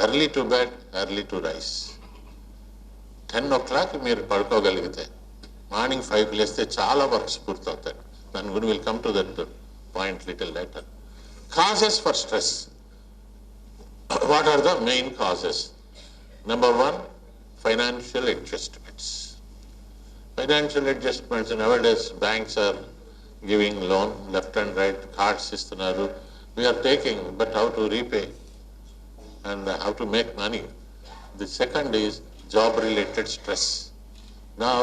Early to bed, early to rice. 10 o'clock మీరు పడుకోగలిగితే, మార్నింగ్ 5కి లేస్తే చాలా వర్క్స్ పూర్తవుతాయి. దాని గురించి will come to that point little later. Causes for stress. What are the main causes? Number 1, financial adjustments. Financial adjustments, nowadays banks are giving loan left and right, cards istunaru. We are taking, but how to repay and how to make money. The second is job related stress. Now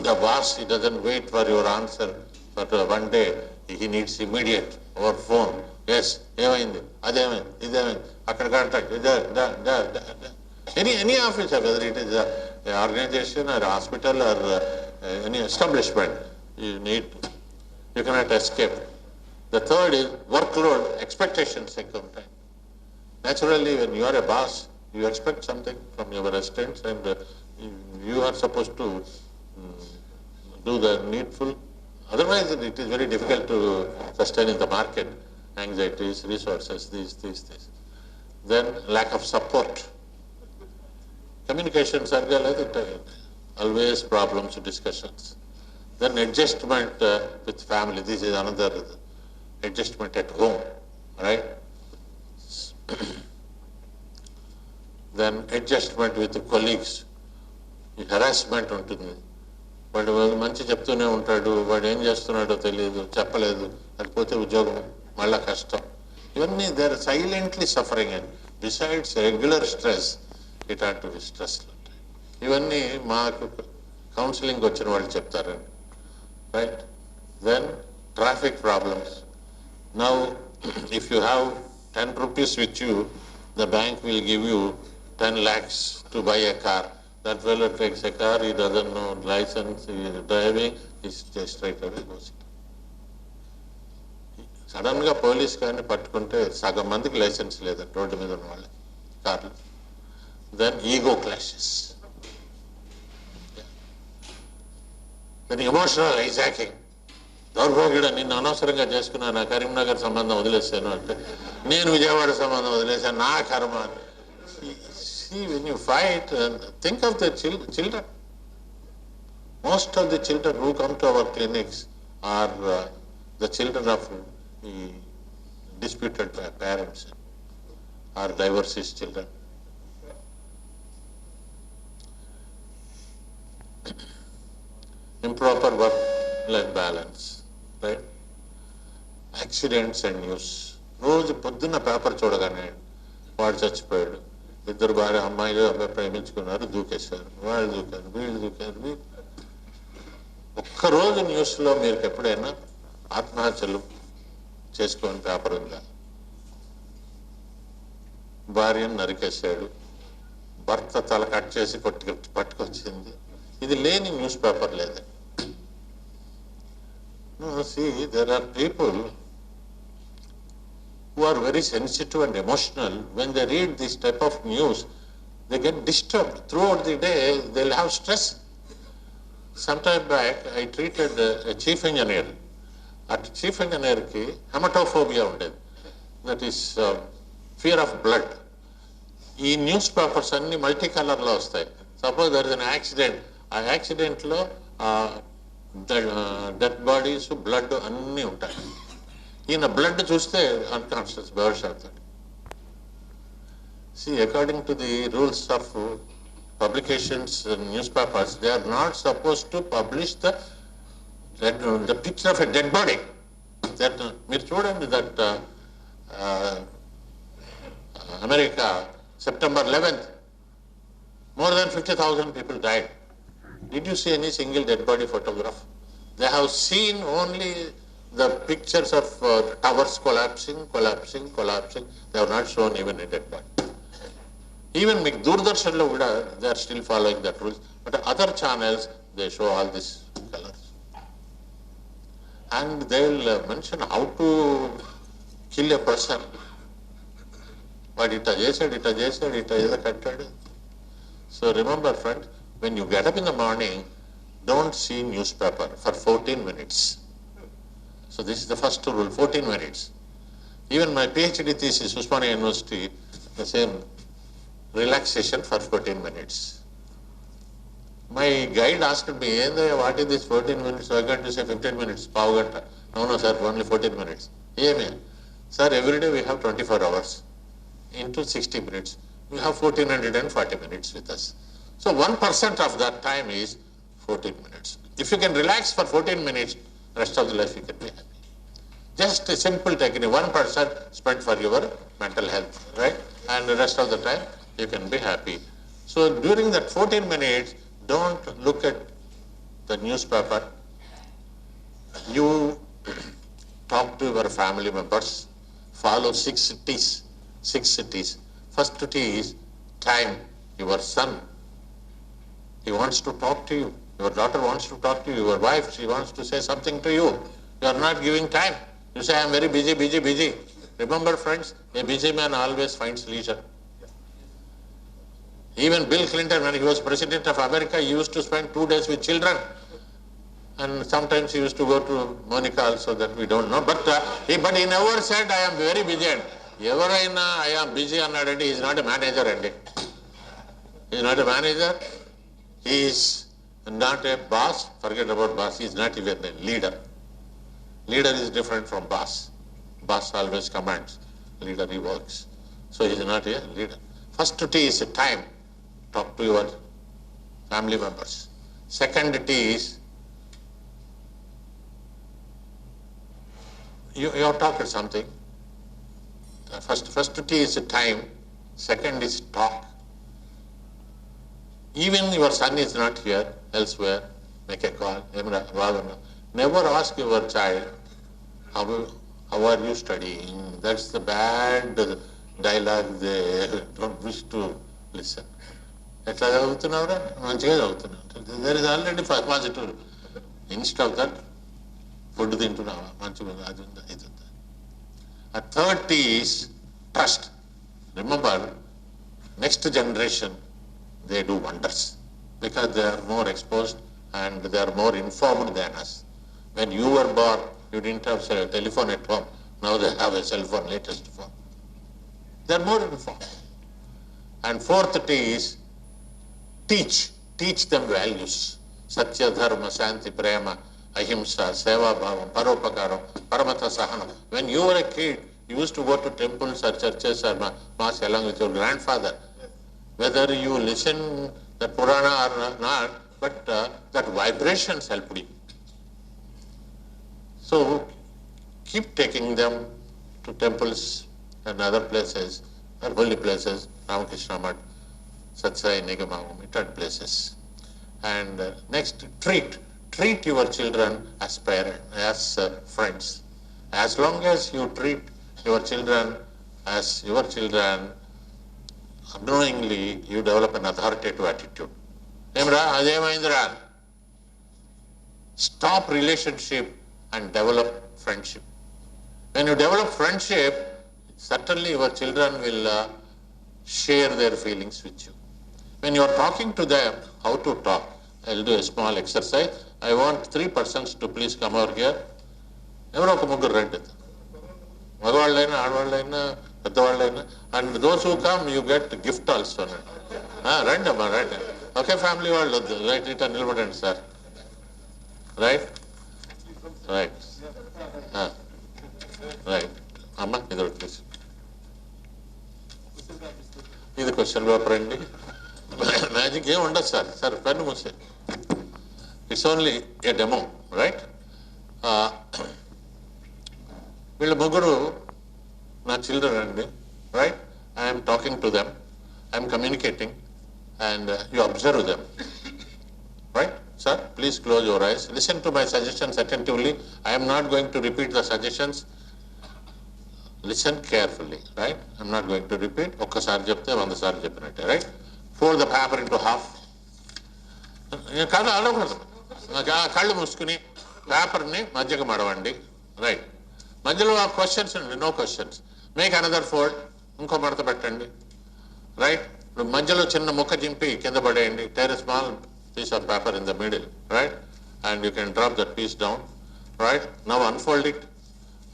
the boss, he doesn't wait for your answer, but one day he needs immediate over phone. Yes, ఏమైంది, అదేమైంది, ఇదేమైంది, అక్కడ contact, any office, whether it is an organization or a hospital or any establishment, you cannot escape. The third is workload, expectations come time. Naturally, when you are a boss, you expect something from your assistants, and you are supposed to do the needful. Otherwise, it is very difficult to sustain in the market. Anxieties, resources, these. Then lack of support. Communication circle, always problems, discussions. Then adjustment with family. This is another adjustment at home, right? Then adjustment with the colleagues. Harassment ఉంటుంది. వాడు మంచి చెప్తూనే ఉంటాడు, వాడు ఏం చేస్తున్నాడో తెలియదు, చెప్పలేదు, అది పోతే ఉద్యోగం మళ్ళా కష్టం. ఇవన్నీ they are silently suffering and besides regular stress ఇట్లాంటివి స్ట్రెస్లు ఉంటాయి. ఇవన్నీ మాకు కౌన్సిలింగ్ వచ్చిన వాళ్ళు చెప్తారండి, right? Then traffic problems. Now if you have 10 rupees with you, the bank will give you 10 lakhs to buy a car. That fellow takes a car, he doesn't know license, he is driving, he straight away goes. Sudden గా police కానీ పట్టుకుంటే సగం మందికి licence లేదండి road మీద ఉన్న వాళ్ళకి కార్లు. Then ego clashes, then emotional hijacking. దౌర్భాగ్యుడు, నిన్ను అనవసరంగా చేసుకున్నా, నా కరీంనగర్ సంబంధం వదిలేసాను అంటే నేను విజయవాడ సంబంధం వదిలేసాను, నా కర్మ. See, when you fight, think of the children. Most of the children who come to our clinics are the children of disputed parents or divorced children. Improper work-life balance, right? Accidents and news. రోజు పొద్దున్న paper చూడగానే వాడు చచ్చిపోయాడు, ఇద్దరు భార్య అమ్మాయిలు అబ్బాయి ప్రేమించుకున్నారు, దూకేశారు, వాళ్ళు దూకారు, వీళ్ళు దూకారు. ఒక్కరోజు న్యూస్లో మీరు ఎప్పుడైనా ఆత్మహత్యలు చేసుకొని పేపర్ ఉందా? భార్యను నరికేశాడు, భర్త తల కట్ చేసి పట్టుకొచ్చింది, ఇది లేని న్యూస్ పేపర్ లేదండి. See, there are people who are very sensitive and emotional. When they read this type of news, they get disturbed. Throughout the day, they'll have stress. Sometime back, I treated a chief engineer. At chief engineer ki hematophobia ఉండేది, that is fear of blood. ఈ newspapers అన్ని multi కలర్లో వస్తాయి. Suppose there is an accident, ఆ యాక్సిడెంట్లో dead bodies, blood అన్నీ ఉంటాయి. ఈయన బ్లడ్ చూస్తే అన్కాన్షియస్ బర్డ్స్ అవుతాడు. See, according to the rules of publications and newspapers, they are not supposed to publish the picture of a dead body. That మీరు చూడండి, that America, September 11th, more than 50,000 people died. Did you see any single dead body photograph? They have seen only the pictures of towers collapsing. They have not shown even a dead body. Even Doordarshan lo kuda, they are still following that rules. But other channels, they show all these colors. And they will mention how to kill a person. But ita chesadu, ita eda kattadu. So remember, friend, when you get up in the morning, don't see newspaper for 14 minutes. So this is the first rule, 14 minutes. Even my PhD thesis, Usmania University, the same relaxation for 14 minutes. My guide asked me, what is this 14 minutes? So I got to say 15 minutes, pav-ganta. No, sir, only 14 minutes. Sir, every day we have 24 hours. Into 60 minutes, we have 1440 minutes with us. So 1% of that time is 14 minutes. If you can relax for 14 minutes, rest of the life you can be happy. Just a simple technique, 1% spent for your mental health, right? And the rest of the time, you can be happy. So during that 14 minutes, don't look at the newspaper. You talk to your family members, follow 6 cities. First city is time. Your son, he wants to talk to you. Your daughter wants to talk to you. Your wife, she wants to say something to you. You are not giving time. You say, I am very busy. Remember, friends, a busy man always finds leisure. Even Bill Clinton, when he was president of America, he used to spend 2 days with children. And sometimes he used to go to Monica also, that we don't know. But he never said, I am very busy. Everaina, I am busy annadandi, he is not a manager. He is not a manager. He is not a boss. Forget about boss. He is not even a leader. Leader is different from boss. Boss always commands. Leader, he works. So he is not a leader. First T is time. Talk to your family members. Second T is you have talked something. First T is time. Second is talk. Even your son is not here, elsewhere, make a call. Never ask your child, how are you studying? That's the bad dialogue they don't wish to listen. There is already positive. Instead of that, food tintunava. A third T is trust. Remember, next generation, they do wonders because they are more exposed and they are more informed than us. When you were born, you didn't have a telephone at home. Now they have a cell phone, latest phone. They are more informed. And fourth T is teach. Teach them values. Satya, Dharma, Shanti, Prema, Ahimsa, Seva Bhavam, Paropakaram, Paramata Sahana. When you were a kid, you used to go to temples or churches or mass along with your grandfather. Whether you listen the Purana or not, but that vibrations helped you. So keep taking them to temples and other places, or holy places, Ramakrishna Math, Satsai, Nigamam, different places. And next, treat your children as parents, as friends. As long as you treat your children as your children, unknowingly you develop an authoritative attitude. Stop relationship and develop friendship. When you develop friendship, certainly your children will share their feelings with you. When you are talking to them, how to talk? I'll do a small exercise. I want 3 persons to please come over here. And those who come, you get gift also. Random, right? Okay, family world, right? It and sir. Right? Right. Right. Amma, please. This question paper. Magic game under sir. Sir, pen must. It's only a demo, right? Will Muguru, my children, right? I am talking to them, I am communicating, and you observe them, right? Sir, please close your eyes. Listen to my suggestions attentively. I am not going to repeat the suggestions. Listen carefully, right? I am not going to repeat. Right? Fold the paper into half. Kallu muskuni paper ni majjaga madavandi. Right. Majjalo questions and no questions. Make another fold. Inko martha pettandi. Right? Majjalo chinna mukka jimpi kinda padeyandi. Tear a small piece of paper in the middle. Right? And you can drop that piece down. Right? Now unfold it.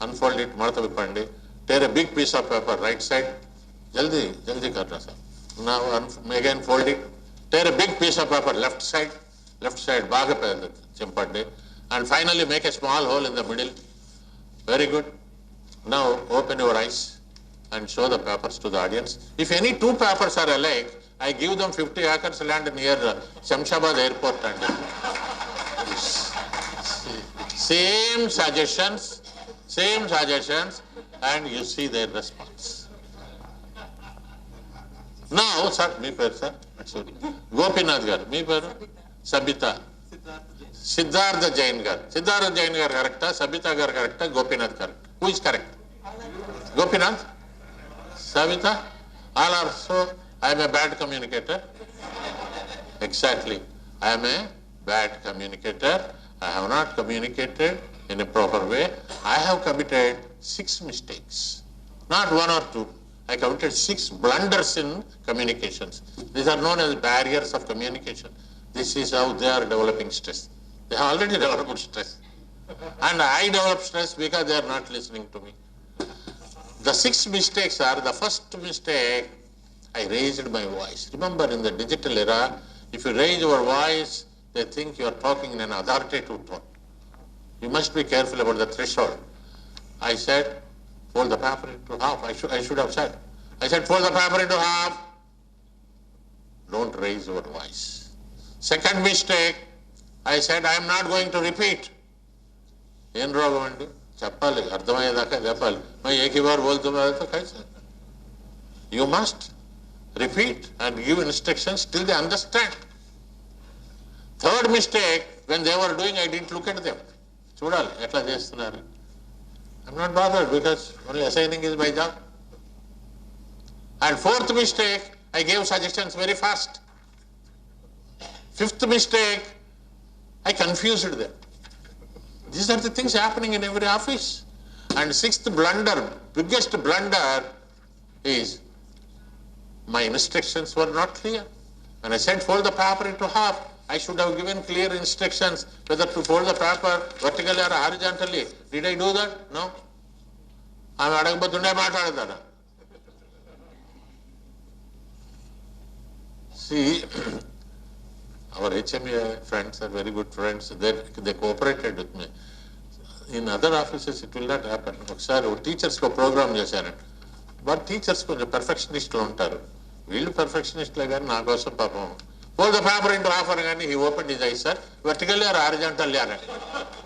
Unfold it. Martha vippandi. Tear a big piece of paper right side. Jaldi karna sir. Now again fold it. Tear a big piece of paper left side. Left side baga chimpandi. And finally make a small hole in the middle. Very good. Now open your eyes and show the papers to the audience. If any 2 papers are alike, I give them 50 acres land near Shamshabad airport. And same suggestions, and you see their response. Now, sir, me per sir, Gopinath gar, me per Sabita. Siddhartha Jain gar. Siddhartha Jain gar correct, Sabita gar correct, Gopinath correct. Who is correct? Gopinath? Sabita? All are so, I am a bad communicator. Exactly. I am a bad communicator. I have not communicated in a proper way. I have committed 6 mistakes. Not 1 or 2. I counted 6 blunders in communications. These are known as barriers of communication. This is how they are developing stress. They have already developed stress. And I develop stress because they are not listening to me. The 6 mistakes are, the first mistake, I raised my voice. Remember, in the digital era, if you raise your voice, they think you are talking in an authoritative tone. You must be careful about the threshold. I said, fold the paper into half. I should have said. I said, fold the paper into half. Don't raise your voice. Second mistake, I said, I am not going to repeat. ఏం రోగం అండి, చెప్పాలి, అర్థమయ్యేదాకా చెప్పాలి. మరి ఏకీ bar బోల్తున్నా కైసే? You must repeat and give instructions till they understand. Third mistake, when they were doing, I didn't look at them. చూడాలి ఎట్లా చేస్తున్నారు. I'm not bothered because only assigning is my job. And fourth mistake, I gave suggestions very fast. Fifth mistake, I confused them. These are the things happening in every office. And sixth blunder, biggest blunder is my instructions were not clear. When I said fold the paper into half, I should have given clear instructions whether to fold the paper vertically or horizontally. Did I do that? No. I'm adagabothunde maatladana. See, our HMA friends are very good friends. They cooperated with me. In other offices, it will not happen. ఒకసారి టీచర్స్కి ఒక programme చేశానండి. But teachers కొంచెం పెర్ఫెక్షనిస్టులు ఉంటారు. వీళ్ళు పెర్ఫెక్షనిస్టులే కానీ నా కోసం పాపం fold the paper into half అనగానే he open his eyes sir vertically or horizontally అన్నాడు.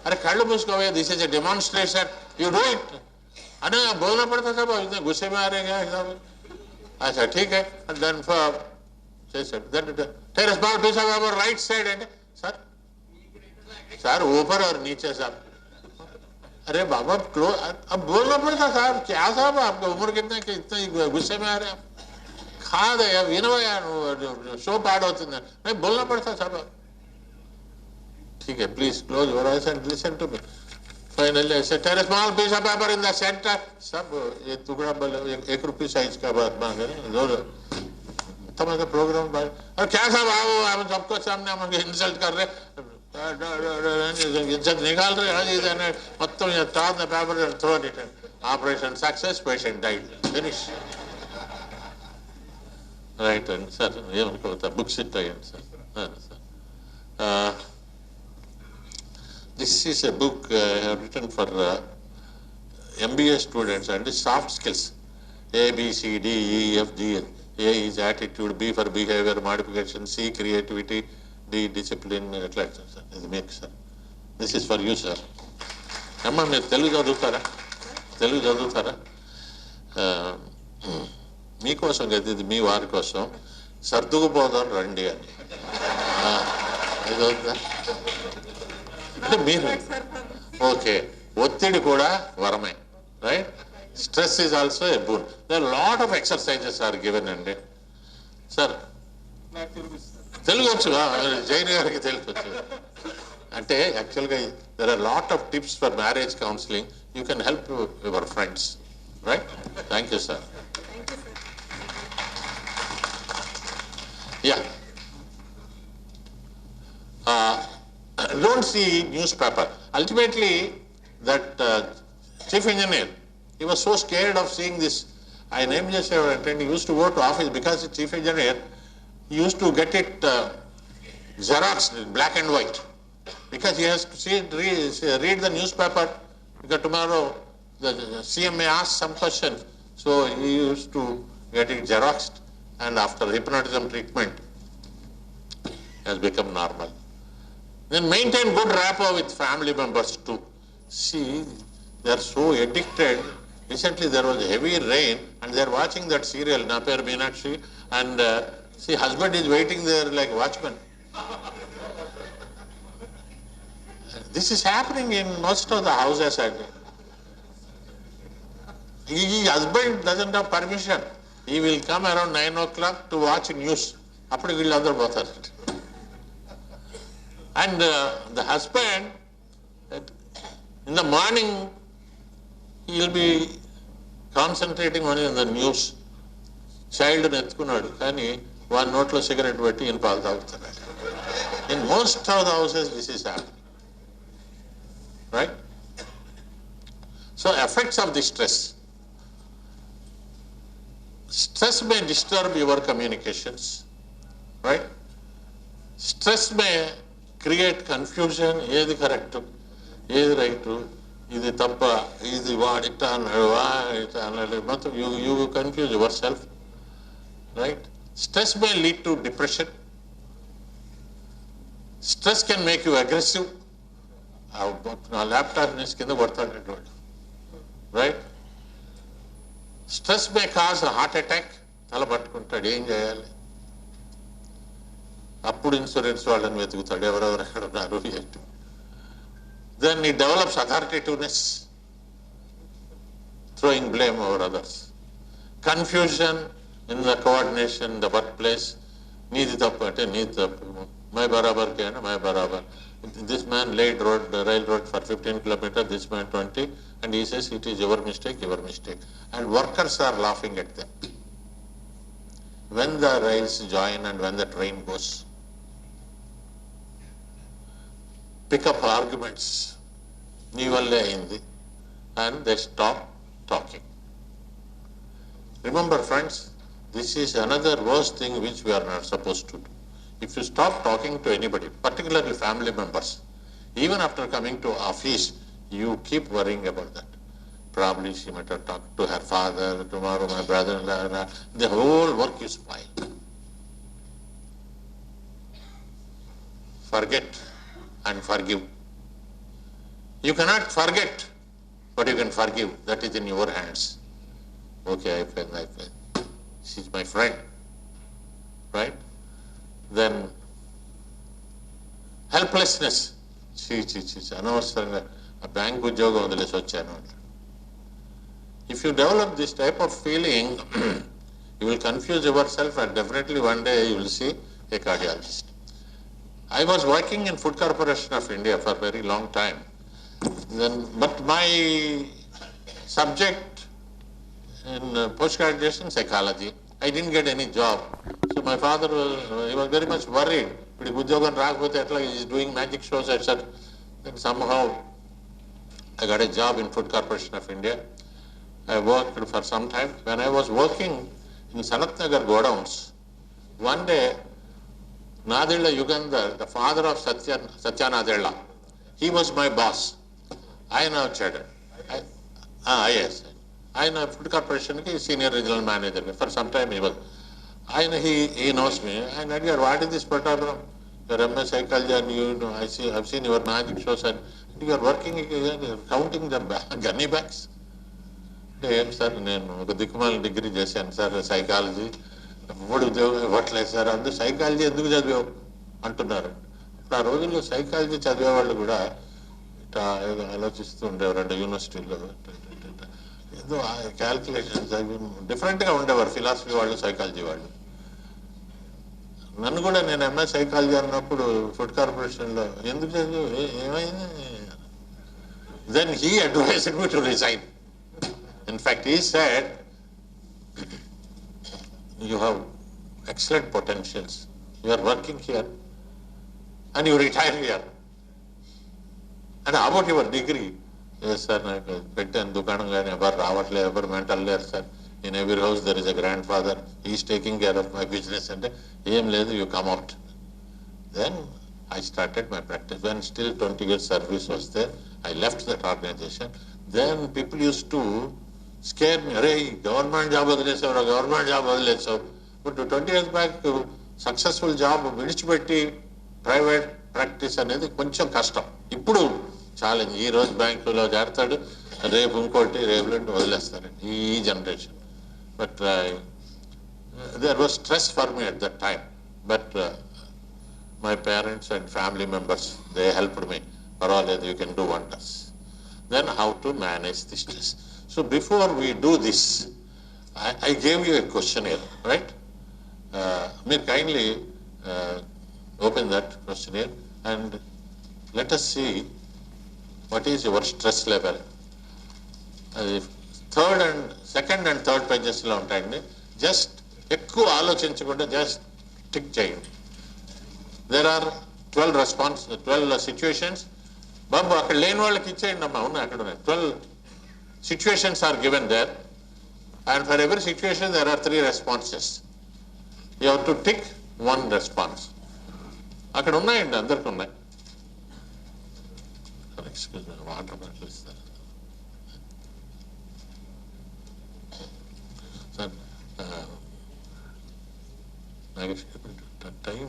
అరే కళ్ళు మూసుకోవే, this is a demonstration, you do it అనే బోల్నా పడతా సాబ్, ఇతనే గుస్సే మే ఆ రేగా సాబ్. అచ్చా ఠీక్ హై. దెన్ చేశాడు. Then take a small piece of paper right side అంటే సార్ సార్ ऊपर और नीचे साहब. अरे बाबा क्लोज, अब बोलना पड़ता साहब, क्या साहब आपका उम्र कितना कि इतना गुस्से में आ रहे आप? खा दे विनोया शो पार्ट होती है, नहीं बोलना पड़ता साहब. ठीक है, please close your eyes and listen to me. Finally I said take a small piece of paper in the centre. सब ये टुकड़ा एक रुपये साइज का बात मांगे दो तमाम प्रोग्राम. और क्या साहब आओ, हम सबको सामने हम इंसल्ट कर रहे, इज्जत निकाल रहे हैं. इधर మొత్తం torn the paper and thrown it. Operation success, patient died. Finish. Right, and sir, ఏమనుకోవద్దు, books it again, sir. This is a book I have written for MBA students, and it's soft skills. A, B, C, D, E, F, G. A is attitude, B for behavior modification, C creativity, D discipline, etc. This makes, sir. This is for you, sir. అమ్మ మీరు తెలుగు చదువుతారా? మీకోసం కదా ఇది, మీ వారి కోసం. సర్దుకుపోదాం రండి అని. అంటే మీరు ఓకే, ఒత్తిడి కూడా వరమే, right? Stress is also a boon. There are a lot of exercises are given అండి. సార్ తెలుగు వచ్చు, జైన్ గారికి తెలుగు వచ్చు. అంటే యాక్చువల్గా there are a lot of tips for marriage counseling. You can help your friends, right? Thank you, sir. Yeah. Don't see newspaper. Ultimately, that chief engineer, he was so scared of seeing this. I named just he used to go to office because the chief engineer, he used to get it Xerox, black and white, because he has to read the newspaper, because tomorrow the CM may ask some question. So he used to get it Xeroxed, and after hypnotism treatment, has become normal. Then maintain good rapport with family members too. See, they are so addicted. Recently there was heavy rain and they are watching that serial, Na Per Meenakshi, and see, husband is waiting there like watchman. This is happening in most of the houses. His husband doesn't have permission. He will come around 9 o'clock to watch news. Appudu villandaru potaru. And the husband, in the morning, he will be concentrating only on the news. చైల్డ్ని ఎత్తుకున్నాడు, కానీ వాడి నోట్లో cigarette పెట్టి ఈయన పాలు తాగుతున్నాడు. In most of the houses this is happening, right? So effects of the stress. Stress may disturb your communications, right? Stress may create confusion, ఏది correct, ఏది right, ఇది తప్ప, ఇది వాడిట అన్నాడు, వాడిట అన్నాడు, మొత్తం you confuse yourself, right? Stress may lead to depression. Stress can make you aggressive. నా laptop నుంచి కింద కొడతాడు, right? Stress may cause heart attack, తల పట్టుకుంటాడు, ఏం చేయాలి? అప్పుడు ఇన్సూరెన్స్ వాళ్ళని వెతుకుతాడు, ఎవరెవరు ఎక్కడ ఉన్నారు ఏంటి. దెన్ ఈ develops authoritativeness, throwing blame over others, confusion in the coordination the work place. నీది తప్పు అంటే నీది తప్పు, మై బరాబర్కి అంటే మై బరాబర్. This man laid railroad for 15 kilometers, this man 20, and he says it is your mistake, your mistake. And workers are laughing at them. When the rails join and when the train goes, pick up arguments, nee valle ayindi, and they stop talking. Remember friends, this is another worst thing which we are not supposed to do. If you stop talking to anybody, particularly family members, even after coming to office, you keep worrying about that. Probably she might have talked to her father, tomorrow my brother-in-law, the whole work is spoiled. Forget and forgive. You cannot forget, but you can forgive. That is in your hands. Okay, I failed. She's my friend, right? Then helplessness. అనవసరంగా ఆ bank ఉద్యోగం వదిలేసి వచ్చాను. If you develop this type of feeling, you will confuse yourself, and definitely one day you will see a cardiologist. I was working in Food Corporation of India for a very long time. But my subject in post-graduation psychology, I didn't get any job. So my father he was very much worried. But udyogam raakapothe etla, he is doing magic shows, etc. Then somehow I got a job in Food Corporation of India. I worked for some time. When I was working in Sanat Nagar godowns, one day Nadella Yugandhar, the father of Satya Nadella, he was my boss. I now chatted. Yes. I know Food Corporation ki senior regional manager. For some time he was. He knows me. And I said, what is this Pratapram? Your MS psychology, and you know, I've seen your magic shows, and you are working, counting the gunny bags. ఏం sir, నేను ఒక దిక్కుమాల degree చేశాను sir psychology, ఎప్పుడు ఉద్యోగం ఇవ్వట్లేదు sir, అందరూ psychology ఎందుకు చదివావు అంటున్నారు. ఇప్పుడు ఆ రోజుల్లో సైకాలజీ చదివేవాళ్ళు కూడా ఇట్లా ఏదో ఆలోచిస్తూ ఉండేవారు యూనివర్సిటీలో, ఏదో క్యాల్కులేషన్స్ అవి డిఫరెంట్గా ఉండేవారు ఫిలాసఫీ వాళ్ళు, సైకాలజీ వాళ్ళు. నన్ను కూడా నేను ఎంఎస్ సైకాలజీ అన్నప్పుడు ఫుడ్ కార్పొరేషన్లో ఎందుకు చదివావు, ఏమైంది? Then he advised me to resign. In fact, he said, you have excellent potentials. You are working here and you retire here. And how about your degree? Yes, sir, నాకు పెట్టాను దుకాణం కానీ ఎవరు రావట్లేదు, ఎవరు మెంటల్ లేరు sir. In every house there is a grandfather. He is taking care of my business. అంటే ఏం లేదు, you come out. Then I started my practice. When still 20 years service was there, I left that organization. Then people used to scare me, అరే government job వదిలేసావు, government job వదిలేసావు. But 20 years back successful job విడిచిపెట్టి private practice అనేది కొంచెం కష్టం. ఇప్పుడు challenge. ఈ రోజు బ్యాంకులో చేరతాడు, రేపు ఇంకోటి, రేపు రెండు వదిలేస్తారండి ఈ generation. But there was stress for me at that time. But my parents and family members they helped me. పర్వాలేదు, you can do wonders. Then how to manage the stress. So before we do this, I gave you a questionnaire, right? May kindly open that questionnaire and let us see what is your stress level. Second and third pages lo untayandi. Just ఎక్కువ ఆలోచించకుండా just tick చేయండి. There are 12 situations. బాబు అక్కడ లేని వాళ్ళకి ఇచ్చేయండి అమ్మా, ఉన్నాయి అక్కడ ఉన్నాయి. 12 situations are given there, and for every situation there are 3 responses. You have to tick 1 response. అక్కడ ఉన్నాయండి, అందరికి ఉన్నాయి. ఎక్స్క్యూజ్ మీ, వాటర్ బాటిల్ ఇస్తారు సార్. టైం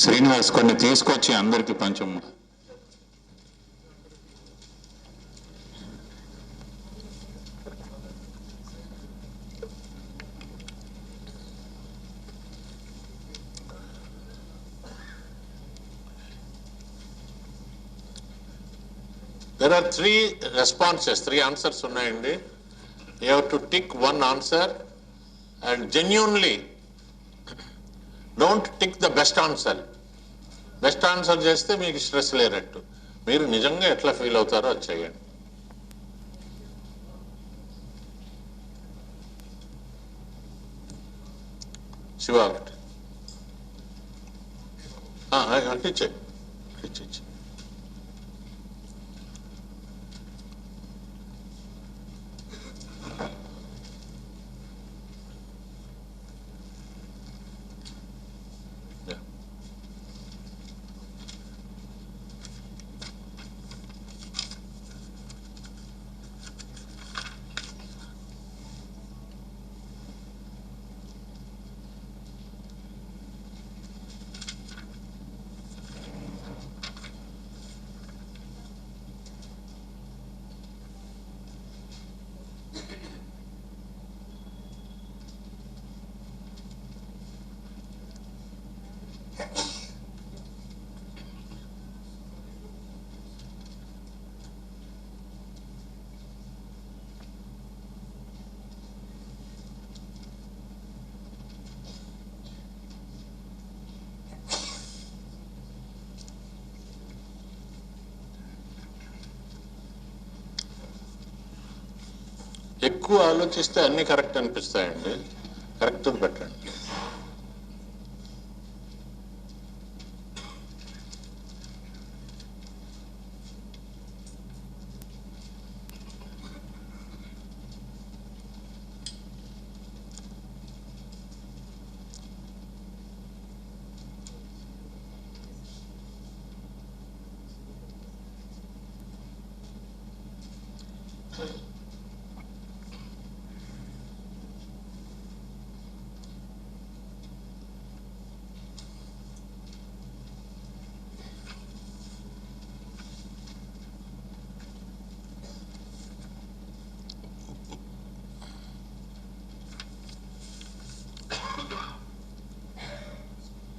శ్రీనివాస్ కొన్ని తీసుకొచ్చి అందరికి కొంచెం. There are 3 responses, 3 answers ఉన్నాయండి. You have to tick 1 answer and genuinely don't tick the best answer. Best answer చేస్తే మీకు స్ట్రెస్ లేనట్టు. మీరు నిజంగా ఎట్లా ఫీల్ అవుతారో అది చేయండి. శివ ఒకటి ఇచ్చే. ఎక్కువ ఆలోచిస్తే అన్ని కరెక్ట్ అనిపిస్తాయండి. కరెక్ట్ పెట్టండి.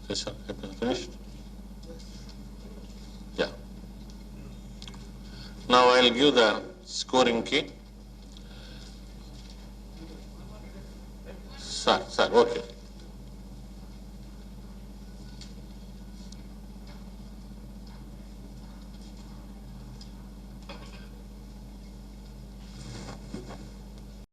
Yes, sir. Finished? Yeah. Now I'll give the scoring key. Sir, okay.